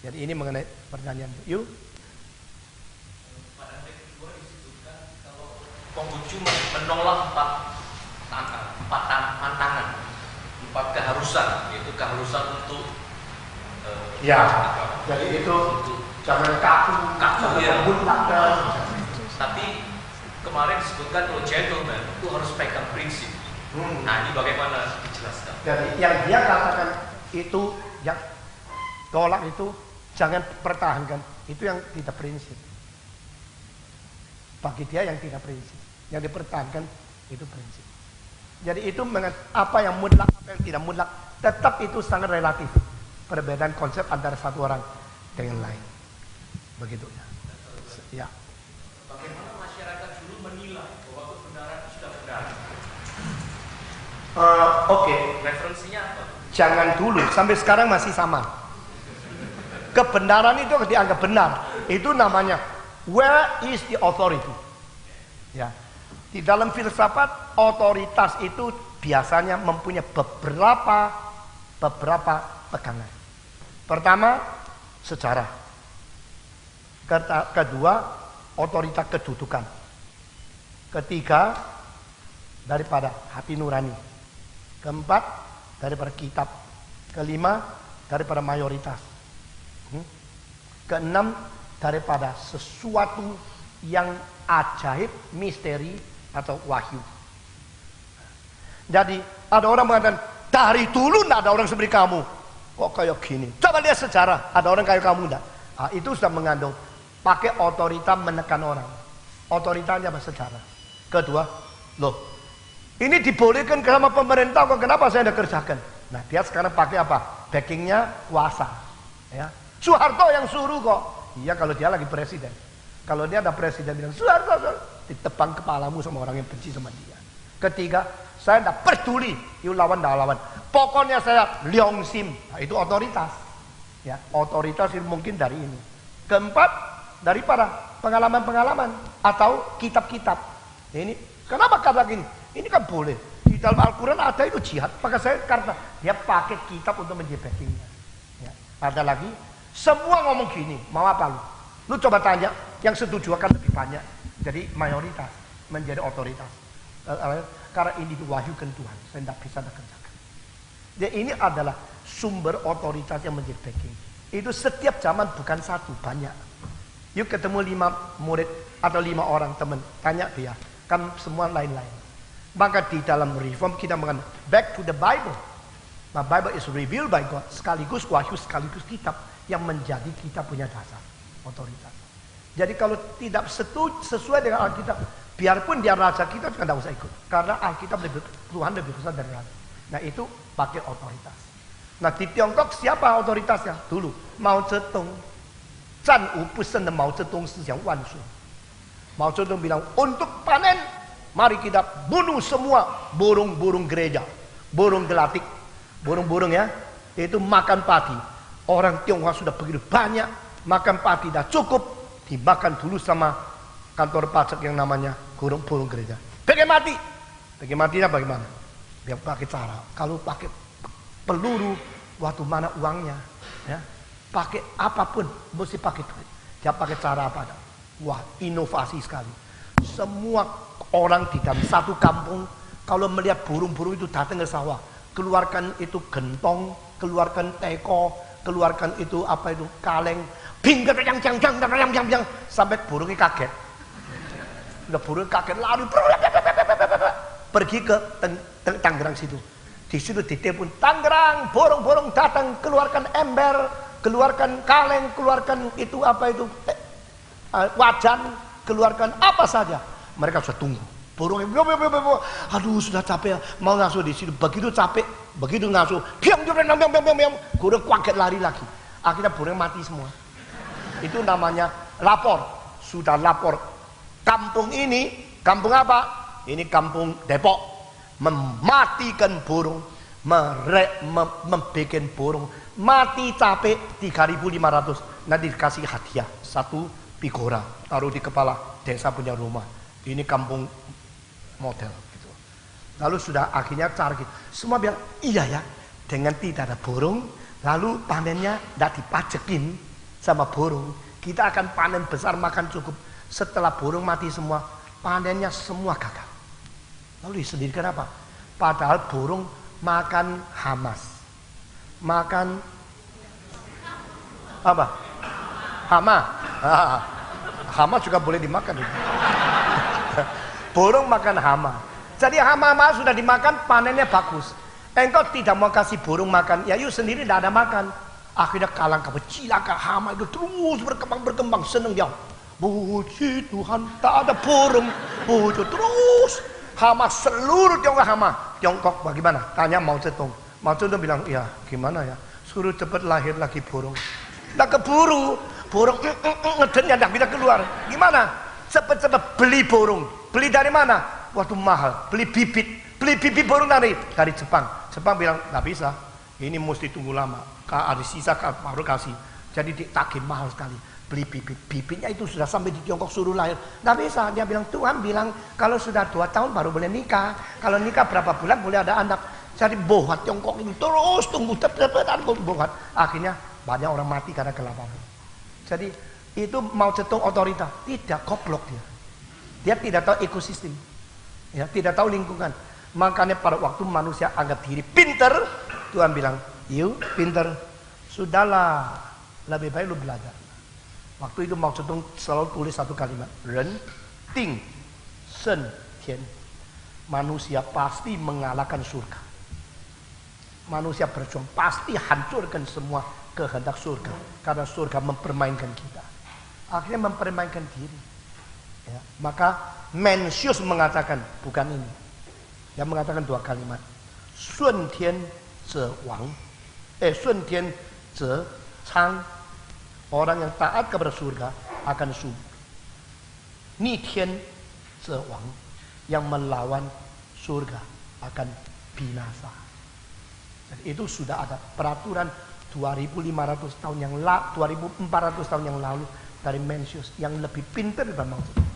Jadi ini mengenai pertanyaan. Yuk. Pada ayat kedua disebutkan kalau Konghucu menolak empat tantangan, 4 keharusan, yaitu keharusan untuk Jadi itu jangan kaku ya. mutlak. Tapi kemarin disebutkan kalau gentleman itu harus pegang prinsip. Nah ini bagaimana dijelaskan? Jadi yang dia katakan itu yang tolak itu jangan pertahankan, itu yang tidak prinsip. Bagi dia yang tidak prinsip, yang dipertahankan itu prinsip. Jadi itu apa yang mutlak, apa yang tidak mutlak, tetap itu sangat relatif. Perbedaan konsep antara satu orang dengan lain. Begitu ya. Ya. Bagaimana masyarakat dulu menilai bahwa kebenaran itu sudah benar? Oke. Referensinya apa? Jangan dulu, sampai sekarang masih sama. Kebenaran itu dianggap benar. Itu namanya where is the authority? Ya. Di dalam filsafat otoritas itu biasanya mempunyai beberapa pegangan. Pertama, sejarah. Kedua, otoritas kedudukan. Ketiga, daripada hati nurani. Keempat, daripada kitab. Kelima, daripada mayoritas. Keenam, daripada sesuatu yang ajaib, misteri, atau wahyu. Jadi, ada orang mengatakan, dari dulu tidak ada orang seperti kamu. Kok kayak gini? Coba lihat sejarah, ada orang kayak kamu enggak? Nah, itu sudah mengandung pakai otoritas menekan orang. Otoritasnya apa? Sejarah. Kedua, loh, ini dibolehkan sama pemerintah, kok kenapa saya tidak kerjakan? Nah, dia sekarang pakai apa? Backingnya kuasa. Ya. Soeharto yang suruh kok. Iya, kalau dia lagi presiden. Kalau dia ada presiden bilang, Soeharto, ditebang kepalamu sama orang yang benci sama dia. Ketiga, saya tidak peduli, you lawan, tidak lawan. Pokoknya saya Leongsim, nah, itu otoritas. Ya, otoritas itu mungkin dari ini. Keempat, daripada pengalaman-pengalaman atau kitab-kitab. Ini kenapa kata gini? Ini kan boleh. Di dalam Al-Quran ada itu jihad. Maka saya karena dia pakai kitab untuk menjadi backingnya. Ya. Ada lagi, semua ngomong gini, mau apa lu? Lu coba tanya, yang setuju akan lebih banyak. Jadi mayoritas menjadi otoritas. Karena ini diwahyukan Tuhan, saya tidak bisa kerjakan. Jadi ini adalah sumber otoritas yang menjadi backing. Itu setiap zaman bukan satu, banyak. Yuk ketemu 5 murid atau 5 orang teman, tanya dia, kan semua lain-lain. Maka di dalam reform kita mengatakan back to the Bible. Nah, Bible is revealed by God, sekaligus wahyu, sekaligus kitab yang menjadi kita punya dasar otoritas. Jadi kalau tidak sesuai dengan Alkitab, biarpun dia raja kita juga tidak usah ikut. Karena Alkitab Tuhan lebih besar dari raja. Nah itu pakai otoritas. Nah di Tiongkok siapa otoritasnya? Dulu Mao Zedong. Zan Wu Pesen dan Mao Zedong Sisiang Wan Sui. Mao Zedong bilang untuk panen, mari kita bunuh semua burung-burung gereja. Burung gelatik. Burung-burung ya. Itu makan padi. Orang Tionghoa sudah begitu banyak. Makan padi dah cukup. Dimakan dulu sama kantor pajak yang namanya burung gereja. Pakai mati. Pakai matinya bagaimana? Dia pakai cara. Kalau pakai peluru, waktu mana uangnya? Ya, pakai apapun, mesti pakai duit. Dia pakai cara apa? Wah, inovasi sekali. Semua orang di dalam satu kampung, kalau melihat burung-burung itu datang ke sawah, keluarkan itu gentong, keluarkan teko, keluarkan itu apa itu kaleng, binggar yang sampai burungnya kaget. Udah burung kaget lari pergi ke Tangerang situ. Di situ ditelepon Tangerang, borong-borong datang, keluarkan ember, keluarkan kaleng, keluarkan itu apa itu wajan, keluarkan apa saja. Mereka sudah tunggu. Borong, aduh sudah capek, mau ngasuh di situ. Begitu capek, begitu ngasuh, piang, kurang kaget lari lagi. Akhirnya borong mati semua. Itu namanya lapor. Sudah lapor. Kampung ini, kampung apa? Ini kampung Depok. Mematikan burung, membikin burung mati capek 3.500. Nanti dikasih hadiah 1 pigora, taruh di kepala desa punya rumah. Ini kampung model gitu. Lalu sudah akhirnya cari, semua bilang iya ya, dengan tidak ada burung, lalu panennya tidak dipajekin sama burung, kita akan panen besar, makan cukup. Setelah burung mati semua, panennya semua gagal. Lalu disendirikan apa? Padahal burung makan hamas, makan apa? Hama. Hama juga boleh dimakan. Burung makan hama. Jadi hama-hama sudah dimakan, panennya bagus. Engkau tidak mau kasih burung makan, ya yuk sendiri tidak ada makan. Akhirnya kalang kabut, cilaka hama itu terus berkembang, seneng dia. Puji Tuhan, tak ada burung. Puji terus. Hama seluruh Tiongkok hama. Tiongkok bagaimana? Tanya Mao Zedong. Mao Zedong bilang, ya gimana ya? Suruh cepat lahir lagi burung. Tidak keburu. Burung ngedenya tidak bisa keluar. Gimana? Cepat-cepat beli burung. Beli dari mana? Waktu mahal. Beli bibit. Beli bibit burung dari Jepang. Jepang bilang, tidak bisa. Ini mesti tunggu lama. Ada sisa baru kasih. Jadi ditagih mahal sekali. Beli bibit, bibitnya itu sudah sampai di Tiongkok suruh lahir. Nggak bisa, dia bilang Tuhan bilang kalau sudah 2 tahun baru boleh nikah. Kalau nikah berapa bulan boleh ada anak. Jadi bohat Tiongkok ini terus tunggu bohat. Akhirnya banyak orang mati karena kelaparan. Jadi itu Mao Zedong otorita, tidak, goblok dia. Dia tidak tahu ekosistem, ya tidak tahu lingkungan. Makanya pada waktu manusia anggap diri pinter, Tuhan bilang, yuk pinter, sudahlah lebih baik lu belajar. Waktu itu Mao Zedong selalu tulis satu kalimat, Ren, Ting, Sen, Tian. Manusia pasti mengalahkan surga. Manusia berjuang pasti hancurkan semua kehendak surga. Karena surga mempermainkan kita. Akhirnya mempermainkan diri. Ya, maka Mencius mengatakan, bukan ini. Dia mengatakan 2 kalimat. Sun Tian Ze Wang. Sun Tian Ze Chang. Orang yang taat kepada surga akan subur. Ni Tian Ze Wang, yang melawan surga akan binasa. Jadi itu sudah ada peraturan 2.500 tahun yang lalu, 2.400 tahun yang lalu dari Mencius yang lebih pintar daripada Mao Zedong.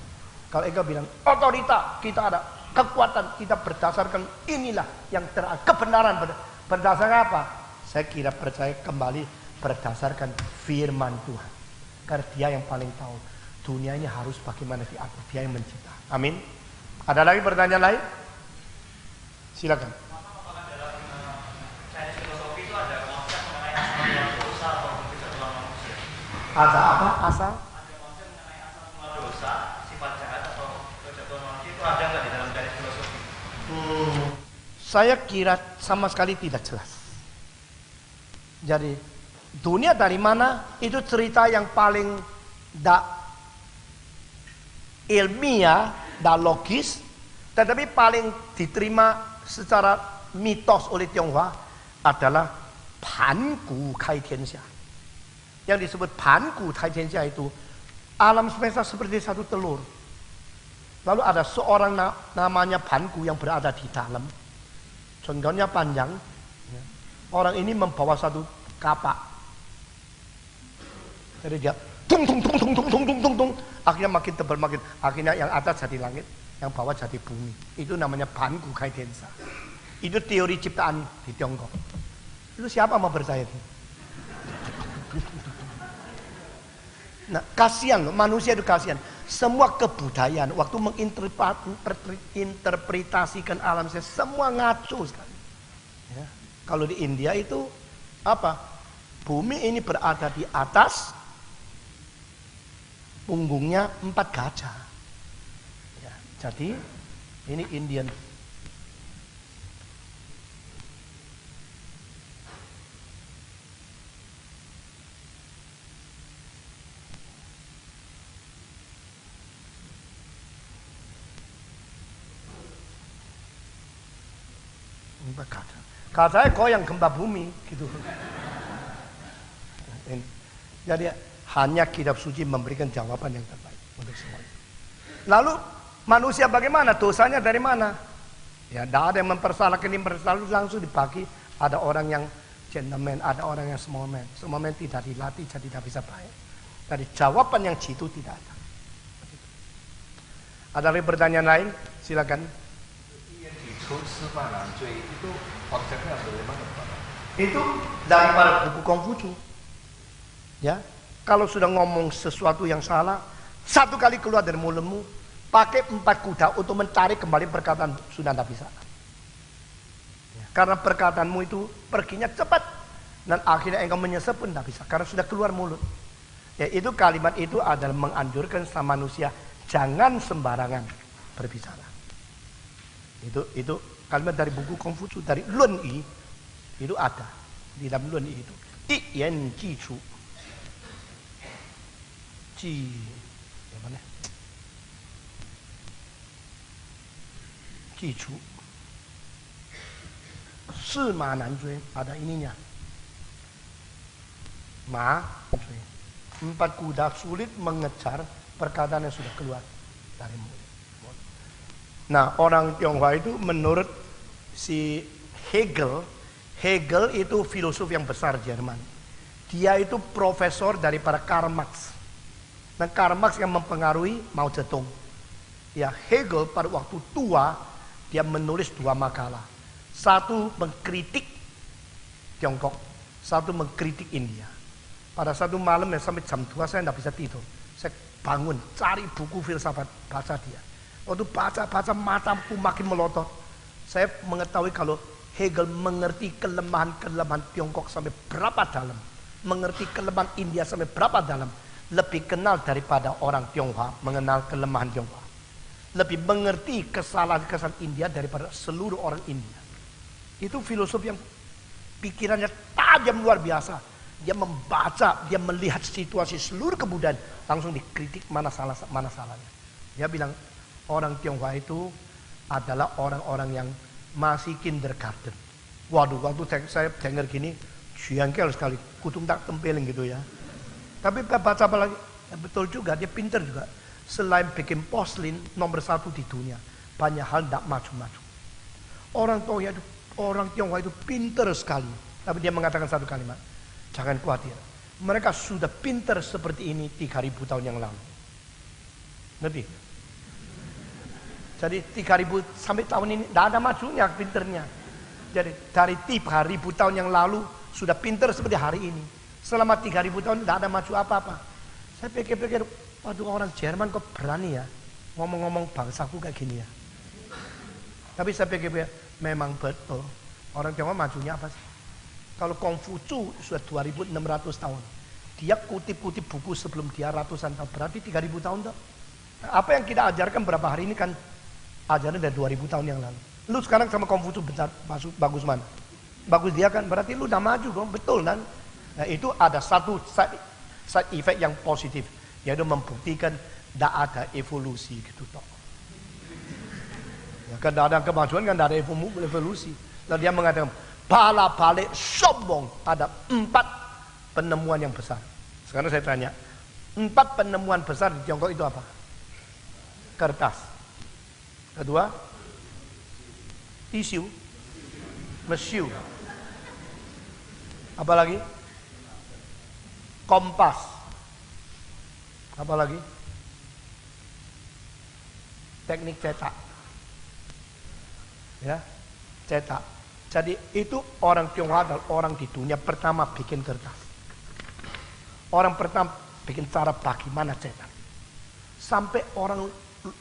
Kalau engkau bilang otorita, kita ada kekuatan, kita berdasarkan inilah yang kebenaran. Berdasarkan apa? Saya kira percaya kembali berdasarkan firman Tuhan. Karena dia yang paling tahu dunia ini harus bagaimana diatur. Dia yang mencipta. Amin. Ada lagi pertanyaan lain? Silakan. Apakah dalam Chinese filosofi itu ada konsep mengenai asal dosa atau kejatuhan manusia? Ada apa? Asal? Ada konsep mengenai asal mula dosa, sifat jahat atau kejatuhan manusia itu ada nggak di dalam Chinese filosofi? Saya kira sama sekali tidak jelas. Jadi dunia dari mana itu cerita yang paling tidak ilmiah, tidak logis, tetapi paling diterima secara mitos oleh Tionghoa adalah Pangu Kai Tianxia. Yang disebut Pangu Kai Tianxia itu alam semesta seperti satu telur. Lalu ada seorang namanya Pangu yang berada di dalam. Contohnya panjang. Orang ini membawa satu kapak. Jadi dia tung tung tung tung tung tung tung tung tung. Akhirnya makin tebal makin. Akhirnya yang atas jadi langit, yang bawah jadi bumi. Itu namanya Pangu Kai Tianxia. Itu teori ciptaan di Tiongkok. Itu siapa mau percaya itu? Nah, kasihan, manusia itu kasihan. Semua kebudayaan waktu menginterpretasikan alam semua ngaco sekali. Ya. Kalau di India itu apa? Bumi ini berada di atas, punggungnya 4 gajah. Ya, jadi ini Indian. Katanya goyang gempa bumi gitu. Jadi hanya kitab suci memberikan jawaban yang terbaik untuk semuanya. Lalu manusia bagaimana? Dosanya dari mana? Ya, tidak ada yang mempersalahkan ini, langsung dibagi. Ada orang yang gentleman, ada orang yang small man. Small man tidak dilatih, jadi tidak bisa baik. Dari jawaban yang jitu tidak ada. Ada lagi pertanyaan lain? Silakan. Itu konsepnya bagaimana Pak? Itu daripada buku Konghucu. Ya, kalau sudah ngomong sesuatu yang salah, satu kali keluar dari mulutmu, pakai 4 kuda untuk mencari kembali perkataan sudah tidak bisa. Ya, karena perkataanmu itu perginya cepat dan akhirnya engkau menyesal pun tidak bisa karena sudah keluar mulut. Ya, itu kalimat itu adalah menganjurkan sama manusia jangan sembarangan berbicara. Itu kalimat dari buku Konghucu, dari Lun Yi itu ada di dalam Lun Yi itu. Yi yan ji chu. Ji yang mana? Ji chu. Si ma nan zui, ada ininya. Ma zui. 4 kuda sulit mengejar perkataan yang sudah keluar dari mulut. Nah, orang Tionghoa itu menurut si Hegel itu filosof yang besar Jerman. Dia itu profesor daripada Karl Marx. Dan Karl Marx yang mempengaruhi Mao Zedong. Ya, Hegel pada waktu tua dia menulis 2 makalah. Satu mengkritik Tiongkok, satu mengkritik India. Pada satu malam ya, sampai jam 2 saya tidak bisa tidur. Saya bangun cari buku filsafat, baca dia. Waktu baca mataku makin melotot. Saya mengetahui kalau Hegel mengerti kelemahan-kelemahan Tiongkok sampai berapa dalam, mengerti kelemahan India sampai berapa dalam. Lebih kenal daripada orang Tionghoa mengenal kelemahan Tionghoa. Lebih mengerti kesalahan-kesalahan India daripada seluruh orang India. Itu filosof yang pikirannya tajam luar biasa. Dia membaca, dia melihat situasi seluruh kebudayaan, langsung dikritik mana salahnya. Dia bilang orang Tionghoa itu adalah orang-orang yang masih kindergarten. Waduh, waktu saya dengar gini, jengkel sekali, kutung tak tempeling gitu ya. Tapi baca apa lagi? Ya, betul juga, dia pintar juga. Selain bikin porselin nomor 1 di dunia, banyak hal tidak maju-maju. Orang Tionghoa itu pintar sekali. Tapi dia mengatakan satu kalimat, jangan khawatir. Mereka sudah pintar seperti ini 3.000 tahun yang lalu. Ngerti? Jadi 3.000 sampai tahun ini tidak ada majunya pinternya. Jadi dari 3.000 tahun yang lalu sudah pintar seperti hari ini. Selama 3.000 tahun tidak ada maju apa-apa. Saya pikir-pikir, waduh orang Jerman kok berani ya ngomong-ngomong bangsaku kayak gini ya. Tapi saya pikir-pikir, memang betul. Orang Tionghoa majunya apa sih? Kalau Konghucu sudah 2.600 tahun. Dia kutip-kutip buku sebelum dia ratusan tahun. Berarti 3.000 tahun tuh. Apa yang kita ajarkan berapa hari ini kan ajaran dari 2.000 tahun yang lalu. Lu sekarang sama Konghucu bagus mana? Bagus dia kan, berarti lu udah maju dong, betul kan? Nah itu ada satu side effect yang positif, yaitu membuktikan tidak ada evolusi gitu toh. Ya, kan tidak ada kemajuan kan tidak ada evolusi. Lalu dia mengatakan bala balik sombong, ada 4 penemuan yang besar. Sekarang saya tanya, 4 penemuan besar di Tiongkok itu apa? Kertas. Kedua, tisu, mesiu. Apa lagi? Kompas. Apa lagi? Teknik cetak. Ya, cetak. Jadi itu orang Tionghoa adalah orang di dunia pertama bikin kertas. Orang pertama bikin cara bagaimana cetak. Sampai orang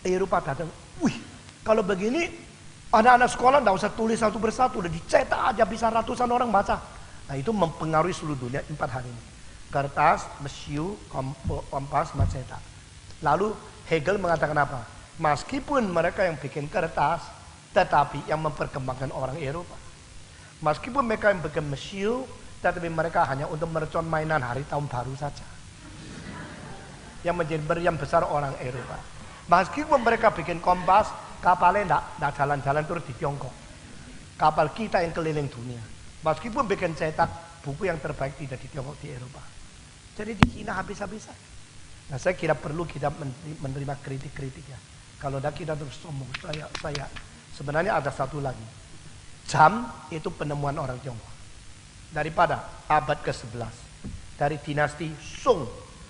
Eropa datang, wih, kalau begini anak-anak sekolah tidak usah tulis satu persatu, udah dicetak aja bisa ratusan orang baca. Nah itu mempengaruhi seluruh dunia 4 hari ini. Kertas, mesiu, kompas, cetak. Lalu Hegel mengatakan apa? Meskipun mereka yang bikin kertas, tetapi yang memperkembangkan orang Eropa. Meskipun mereka yang bikin mesiu, tetapi mereka hanya untuk mercon mainan hari tahun baru saja. Yang menjadi meriam besar orang Eropa. Meskipun mereka bikin kompas, kapalnya tidak jalan-jalan terus di Tiongkok. Kapal kita yang keliling dunia. Meskipun bikin cetak buku yang terbaik tidak di Tiongkok, di Eropa. Jadi dihina habis-habisan. Nah, saya kira perlu kita menerima kritik-kritik ya. Kalau tidak kita terus sombong. Saya sebenarnya ada satu lagi. Jam itu penemuan orang Tionghoa. Daripada abad ke-11. Dari dinasti Song.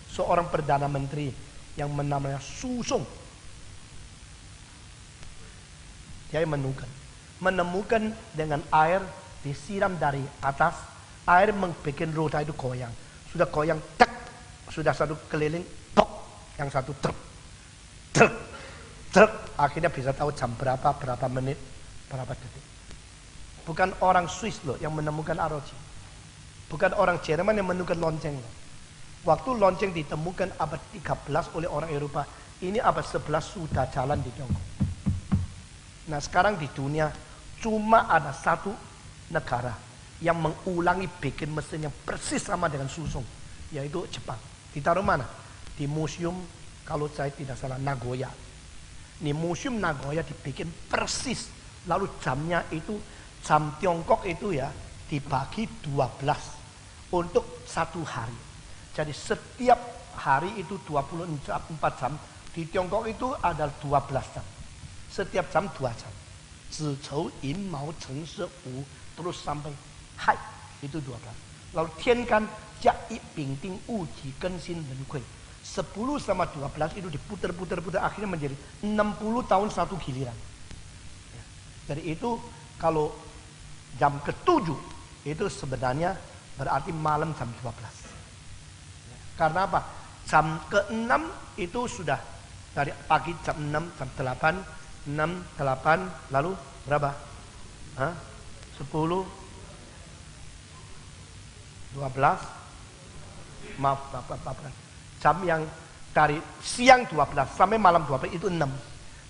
Seorang Perdana Menteri yang namanya Su Song. Dia menemukan dengan air disiram dari atas. Air membuat roda itu goyang. Sudah goyang, tak. Sudah satu keliling, tok. Yang satu truk. Truk. Truk. Akhirnya bisa tahu jam berapa menit, berapa detik. Bukan orang Swiss loh yang menemukan ROG. Bukan orang Jerman yang menemukan lonceng loh. Waktu lonceng ditemukan abad 13 oleh orang Eropa, ini abad 11 sudah jalan di Tiongkok. Nah sekarang di dunia cuma ada satu negara yang mengulangi bikin mesin yang persis sama dengan Susung, yaitu Jepang. Ditaruh mana? Di museum, kalau saya tidak salah, Nagoya. Di museum Nagoya dibikin persis. Lalu jamnya itu, jam Tiongkok itu ya, dibagi 12 untuk satu hari. Jadi setiap hari itu 24 jam. Di Tiongkok itu ada 12 jam. Setiap jam 2 jam. Zicou, Yin, Mao, Cheng, She, Wu, terus sampai Hai, itu 12. Lalu tiankan, Jia, Yi, Bing, Ting, Wu, Ji, Gen, Xin, Ren, Kui. 10 sama 12 itu diputar-putar akhirnya menjadi 60 tahun satu giliran. Jadi itu kalau jam ke-7 itu sebenarnya berarti malam jam 12. Karena apa? Jam ke-6 itu sudah dari pagi jam 6, jam 8, 6, 8, lalu berapa? 10, 12, maaf, jam yang dari siang 12 sampai malam 12 itu 6.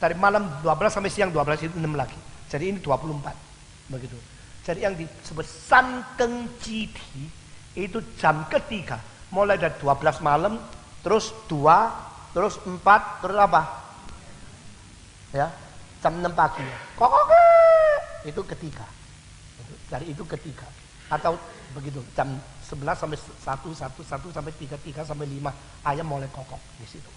Dari malam 12 sampai siang 12 itu 6 lagi. Jadi ini 24. Begitu. Jadi yang disebut Santeng Jiti itu jam ketiga. Mulai dari 12 malam, terus 2, terus 4, terus apa? Ya, jam 6 pagi. Itu ketiga. Dari itu ketiga. Atau begitu, jam 11 sampai 1 sampai 3 sampai 5 ayam mulai kokok di situ.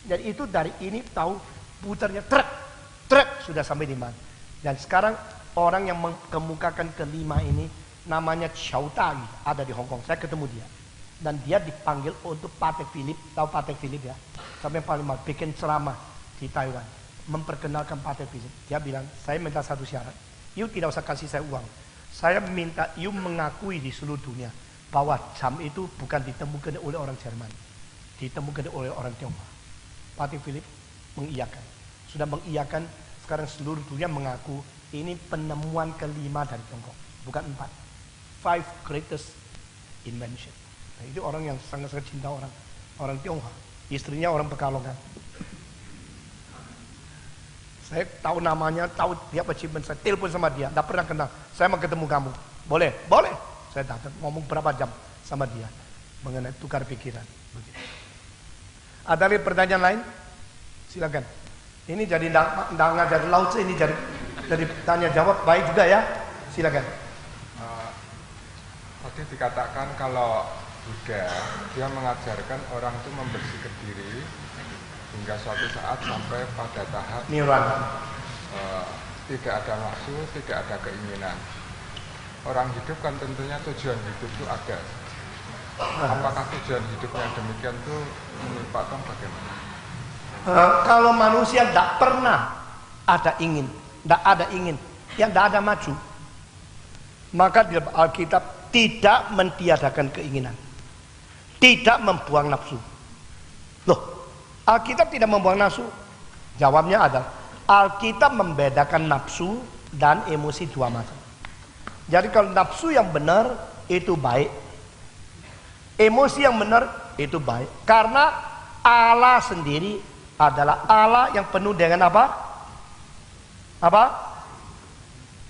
Jadi itu dari ini tahu putarnya truk sudah sampai di mana. Dan sekarang orang yang mengemukakan kelima ini namanya Chow Tai, ada di Hong Kong. Saya ketemu dia. Dan dia dipanggil untuk Patek Philippe, tahu Patek Philippe ya? Sampai paling mal bikin ceramah di Taiwan, memperkenalkan Patek Philippe. Dia bilang, saya minta satu syarat. You tidak usah kasih saya uang. Saya minta you mengakui di seluruh dunia bahwa jam itu bukan ditemukan oleh orang Jerman, ditemukan oleh orang Tionghoa. Patek Philippe mengiyakan, sudah mengiyakan. Sekarang seluruh dunia mengaku ini penemuan kelima dari Tiongkok, bukan 4. 5 greatest invention. Nah, itu orang yang sangat-sangat cinta orang Tionghoa. Istrinya orang Pekalongan. Saya tahu namanya, tahu dia achievement, saya telepon sama dia, tidak pernah kenal. Saya mau ketemu kamu, boleh? Boleh. Saya datang, ngomong berapa jam sama dia mengenai tukar pikiran. Begitu. Ada lagi pertanyaan lain? Silakan. Ini jadi tidak ngajar laut, ini jadi tanya jawab baik juga ya. Silakan. Tadi dikatakan kalau Buddha dia mengajarkan orang itu membersihkan diri hingga suatu saat sampai pada tahap Nirwana. Tidak ada nafsu, tidak ada keinginan. Orang hidup kan tentunya tujuan hidup itu ada. Apakah tujuan hidupnya demikian itu menurut Pak Tom bagaimana? Kalau manusia tidak pernah ada ingin, tidak ada ingin, yang tidak ada maju, maka di Alkitab tidak mentiadakan keinginan, tidak membuang nafsu. Loh, Alkitab tidak membuang nafsu? Jawabnya adalah Alkitab membedakan nafsu dan emosi dua macam. Jadi kalau nafsu yang benar itu baik, emosi yang benar itu baik, karena Allah sendiri adalah Allah yang penuh dengan apa?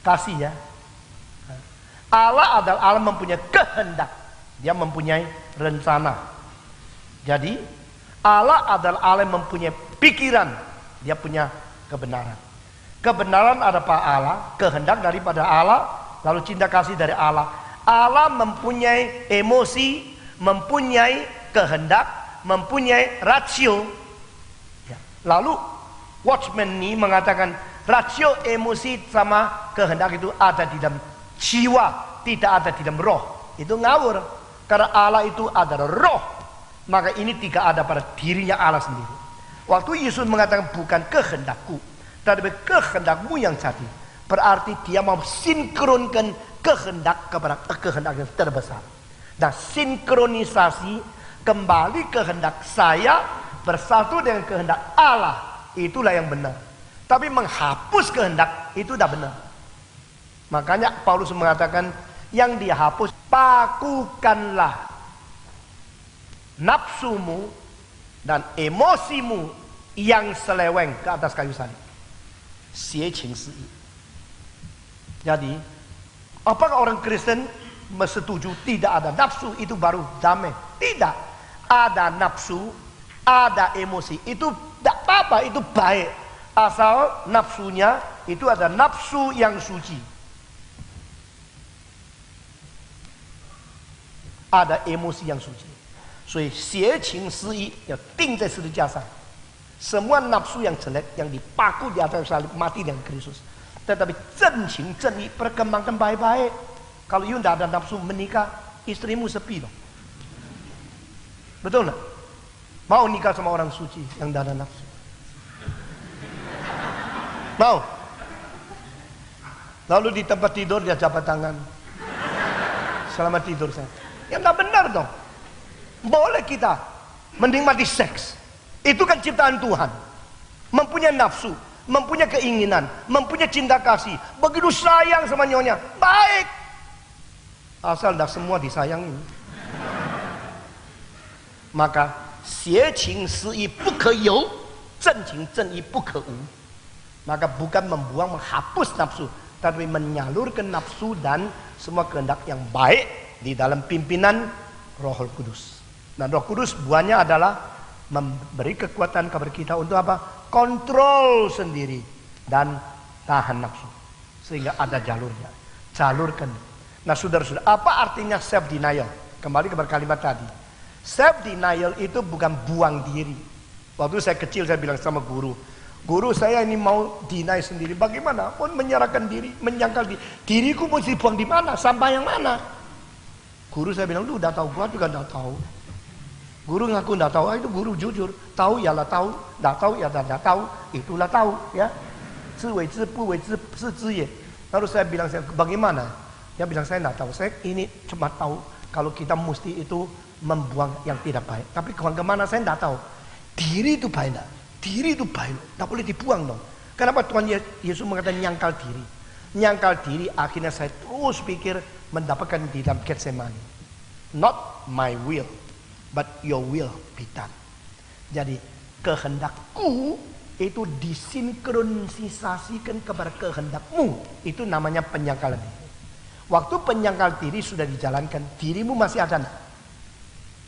Kasih ya. Allah adalah Allah mempunyai kehendak. Dia mempunyai rencana. Jadi Allah adalah Allah yang mempunyai pikiran. Dia punya kebenaran. Kebenaran ada pada Allah, kehendak daripada Allah, lalu cinta kasih dari Allah. Allah mempunyai emosi, mempunyai kehendak, mempunyai rasio. Ya. Lalu Watchman ini mengatakan rasio emosi sama kehendak itu ada di dalam jiwa, tidak ada di dalam roh. Itu ngawur. Karena Allah itu adalah roh, maka ini tidak ada pada dirinya Allah sendiri. Waktu Yesus mengatakan bukan kehendakku, tapi kehendakmu yang jadi, berarti dia mau sinkronkan kehendak kepada kehendak yang terbesar. Nah, sinkronisasi kembali kehendak saya bersatu dengan kehendak Allah, itulah yang benar. Tapi menghapus kehendak itu tidak benar. Makanya Paulus mengatakan yang dihapus, pakukanlah nafsumu dan emosimu yang seleweng ke atas kayu salib. Jadi, apakah orang Kristen setuju tidak ada nafsu itu baru damai? Tidak. Ada nafsu, ada emosi. Itu tidak apa-apa, itu baik. Asal nafsunya itu ada nafsu yang suci. Ada emosi yang suci. 所以邪情私意要钉在十字架上。Semua nafsu yang jelek yang dipaku di atas salib mati dengan Kristus. Tetapi真情真意 perkembangkan baik-baik. Kalau you tidak ada nafsu menikah, istrimu sepi loh. Betul nggak? Mau nikah sama orang suci yang tidak ada nafsu? Mau? Lalu di tempat tidur dia jabat tangan. Selamat tidur saya. Ya tidak benar dong. Boleh kita menikmati seks. Itu kan ciptaan Tuhan. Mempunyai nafsu, mempunyai keinginan, mempunyai cinta kasih. Begitu sayang sama nyonya, baik. Asal tidak semua disayangin. Maka 邪情私意不可有，正情正义不可无。Maka bukan membuang, menghapus nafsu, tapi menyalurkan nafsu dan semua kehendak yang baik di dalam pimpinan Roh Kudus. Dan Roh Kudus buahnya adalah memberi kekuatan kepada kita untuk apa? Kontrol sendiri dan tahan nafsu. Sehingga ada jalurnya. Jalurkan. Nah saudara-saudara, apa artinya self denial? Kembali kepada kalimat tadi. Self denial itu bukan buang diri. Waktu saya kecil saya bilang sama guru, guru saya ini mau deny sendiri. Bagaimana? Mau menyerahkan diri, menyangkal diri. Diriku mau dibuang di mana? Sampah yang mana? Guru saya bilang, lu udah tahu, gua juga udah tahu. Guru ngaku enggak tahu, itu guru jujur. Tahu ya lah tahu, enggak tahu ya enggak tahu, itulah tahu ya. 知为知不为知是知也. Lalu saya bilang, bagaimana? Dia bilang saya enggak tahu. Saya ini cuma tahu kalau kita mesti itu membuang yang tidak baik. Tapi kemana saya enggak tahu. Diri itu baik enggak? Diri itu baik, enggak boleh dibuang dong. Kenapa Tuhan Yesus mengatakan nyangkal diri? Nyangkal diri akhirnya saya terus pikir mendapatkan di dalam Getsemani. Not my will, but your will be done. Jadi kehendakku itu disinkronisasikan kepada kehendakmu. Itu namanya penyangkalan diri. Waktu penyangkal diri sudah dijalankan, dirimu masih ada enggak?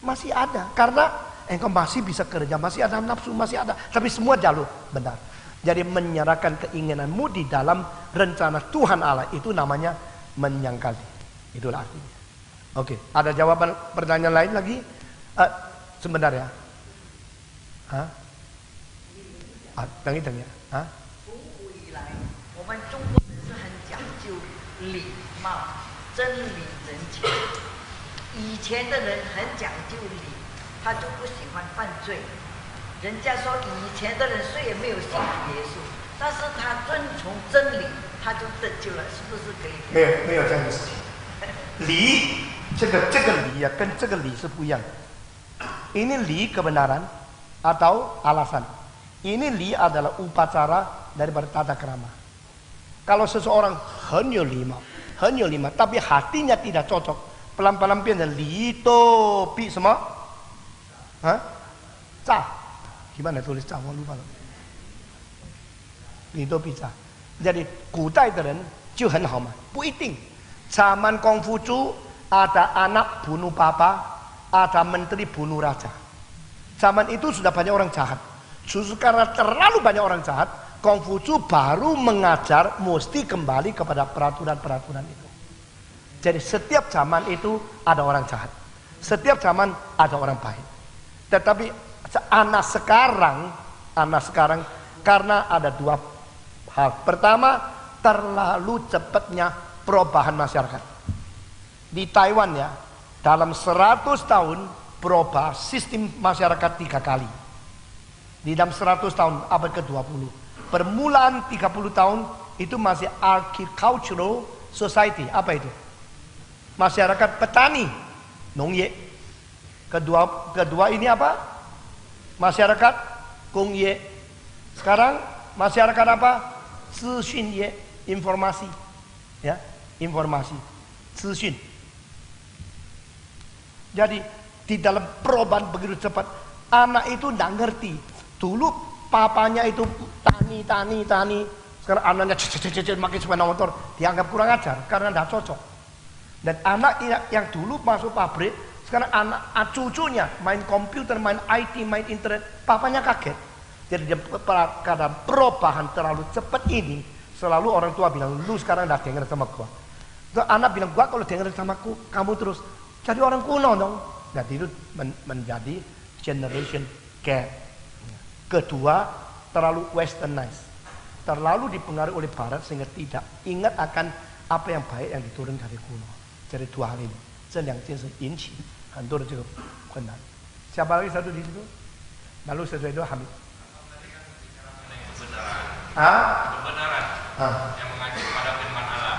Masih ada. Karena engkau masih bisa kerja, masih ada nafsu, masih ada. Tapi semua jalur benar. Jadi menyerahkan keinginanmu di dalam rencana Tuhan Allah, itu namanya menyangkal diri. Itulah artinya. Oke, ada jawaban pertanyaan lain lagi? Sebentar ya. Hah? 等一等呀。啊？从古以来，我们中国人是很讲究礼貌、真理、人情。以前的人很讲究礼，他就不喜欢犯罪。人家说以前的人虽然没有信耶稣，但是他遵从真理，他就得救了，是不是可以？没有这样的事情。礼，这个礼啊，跟这个礼是不一样的。Ini li kebenaran atau alasan. Ini li adalah upacara daripada tata krama. Kalau seseorang 很有礼貌，tapi hatinya tidak cocok, pelan-pelan 变成礼多比什么？啊？炸？ Gimana tulis 炸？我 lupa了。礼多比炸。Jadi 古代的人就很好嘛，不一定。Zaman Konghucu ada anak bunuh papa, ada menteri bunuh raja. Zaman itu sudah banyak orang jahat. Justru karena terlalu banyak orang jahat, Konghucu baru mengajar mesti kembali kepada peraturan-peraturan itu. Jadi setiap zaman itu ada orang jahat. Setiap zaman ada orang baik. Tetapi anak sekarang karena ada dua hal. Pertama, terlalu cepatnya perubahan masyarakat. Di Taiwan ya, dalam 100 tahun berubah sistem masyarakat 3 kali. Di dalam 100 tahun abad ke-20. Permulaan 30 tahun itu masih agricultural society. Apa itu? Masyarakat petani, nongye. Kedua ini apa? Masyarakat gongye. Sekarang masyarakat apa? Zixunye, informasi. Ya, informasi. Zixun. Jadi di dalam perubahan begitu cepat, anak itu tidak ngerti. Dulu papanya itu tani. Sekarang anaknya makin sepeda motor, dianggap kurang ajar karena tidak cocok. Dan anak yang dulu masuk pabrik, sekarang anak cucunya main komputer, main IT, main internet, papanya kaget. Jadi karena perubahan terlalu cepat ini, selalu orang tua bilang, lu sekarang udah denger sama gua. Terus anak bilang, gua kalau denger sama kamu terus jadi orang kuno dong. Jadi itu menjadi generation gap. Kedua, terlalu westernized, terlalu dipengaruhi oleh barat sehingga tidak ingat akan apa yang baik yang diturun dari kuno. Jadi dua hal ini, 这两件事引起很多的这个困难. Siapa lagi satu di situ? Lalu sesuai itu Hamid. Kebenaran yang mengacu pada firman Allah.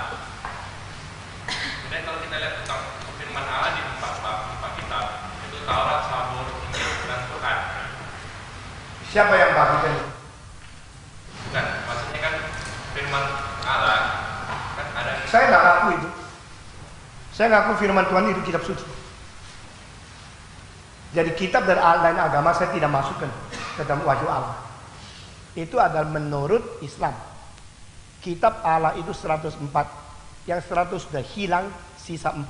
Kemudian kalau kita lihat tentang firman Allah di empat kitab, itu Taurat, Zabur, Injil, dan Quran. Siapa yang bagikan itu? Bukan, maksudnya kan firman Allah kan ada. Saya nggak ngaku itu. Saya ngaku firman Tuhan itu kitab suci. Jadi kitab dari lain agama saya tidak masukkan ke dalam wahyu Allah. Itu adalah menurut Islam. Kitab Allah itu 104. Yang 100 sudah hilang, sisa 4.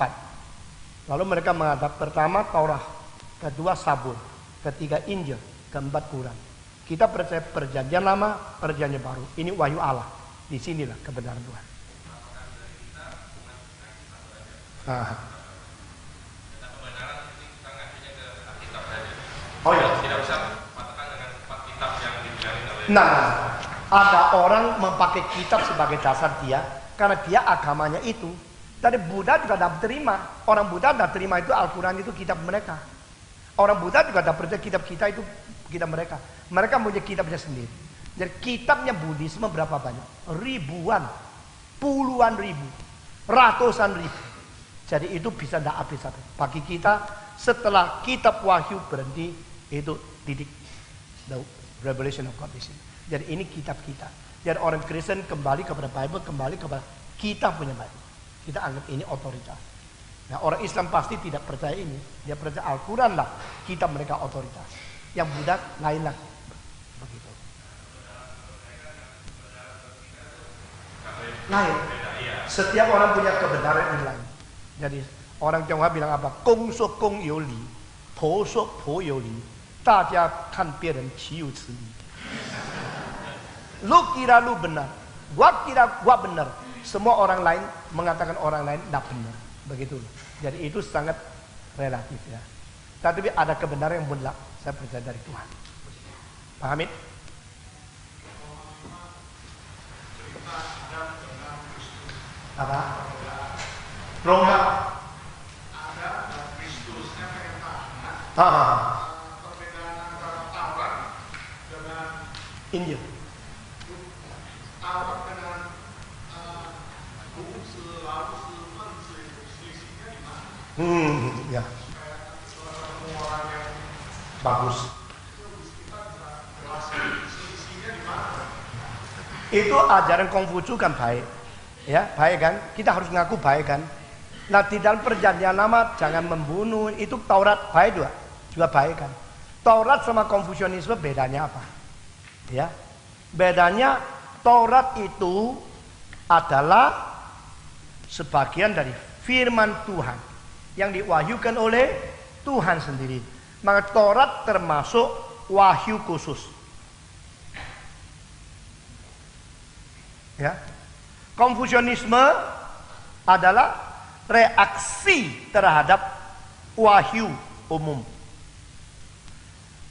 Lalu mereka mengatakan pertama Taurat, kedua Zabur, ketiga Injil, keempat Quran. Kita percaya perjanjian lama, perjanjian baru. Ini wahyu Allah. Di sinilah kebenaran Tuhan. Oh ya. Tidak usah mengatakan dengan empat kitab yang dibilangin oleh. Nah, ada orang memakai kitab sebagai dasar dia karena dia agamanya itu. Dari Buddha juga tidak terima. Orang Buddha tidak terima itu Al-Quran itu kitab mereka. Orang Buddha juga tidak percaya kitab kita itu kitab mereka. Mereka punya kitabnya sendiri. Jadi kitabnya Buddhisme berapa banyak? Ribuan, puluhan ribu, ratusan ribu. Jadi itu bisa tidak habis-habis. Bagi kita setelah kitab Wahyu berhenti itu titik. The Revelation of God di sini. Jadi ini kitab kita. Jadi orang Kristen kembali kepada Bible, kembali kepada kita punya Bible. Kita anggap ini otoritas. Nah orang Islam pasti tidak percaya ini. Dia percaya Al-Quran lah kitab mereka otoritas. Yang Buddha lain lah. Begitu. Lain. Setiap orang punya kebenaran yang lain. Jadi orang Tionghoa bilang apa? Gong suo gong you li, po suo po you li, 大家看别人岂有此理. Lu kira lu benar, gua kira gua benar. Semua orang lain mengatakan orang lain tidak benar. Begitu. Jadi itu sangat relatif ya. Tapi ada kebenaran yang mutlak. Saya percaya dari Tuhan. Pahamin? Apa? Roma. Ada Kristusnya perintahnya. Perbedaan antara Taurat dengan Injil. Taurat dengan buku selalu selisihnya di mana? Ya. Orang yang Bagus. kita jelas selisihnya di mana? Itu ajaran Konghucu kan baik. Ya, baik kan? Kita harus ngaku baik kan? Nah, di dalam perjanjian lama jangan membunuh, itu Taurat baik juga baik kan? Taurat sama Konfusianisme bedanya apa? Ya. Bedanya Taurat itu adalah sebagian dari firman Tuhan yang diwahyukan oleh Tuhan sendiri. Maka Taurat termasuk wahyu khusus. Ya. Konfusianisme adalah reaksi terhadap wahyu umum.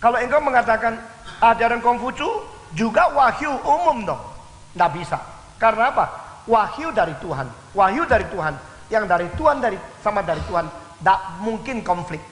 Kalau engkau mengatakan ajaran Konghucu juga wahyu umum dong, nggak bisa. Karena apa? Wahyu dari Tuhan. Wahyu dari Tuhan. Yang dari Tuhan sama dari Tuhan, tidak mungkin konflik.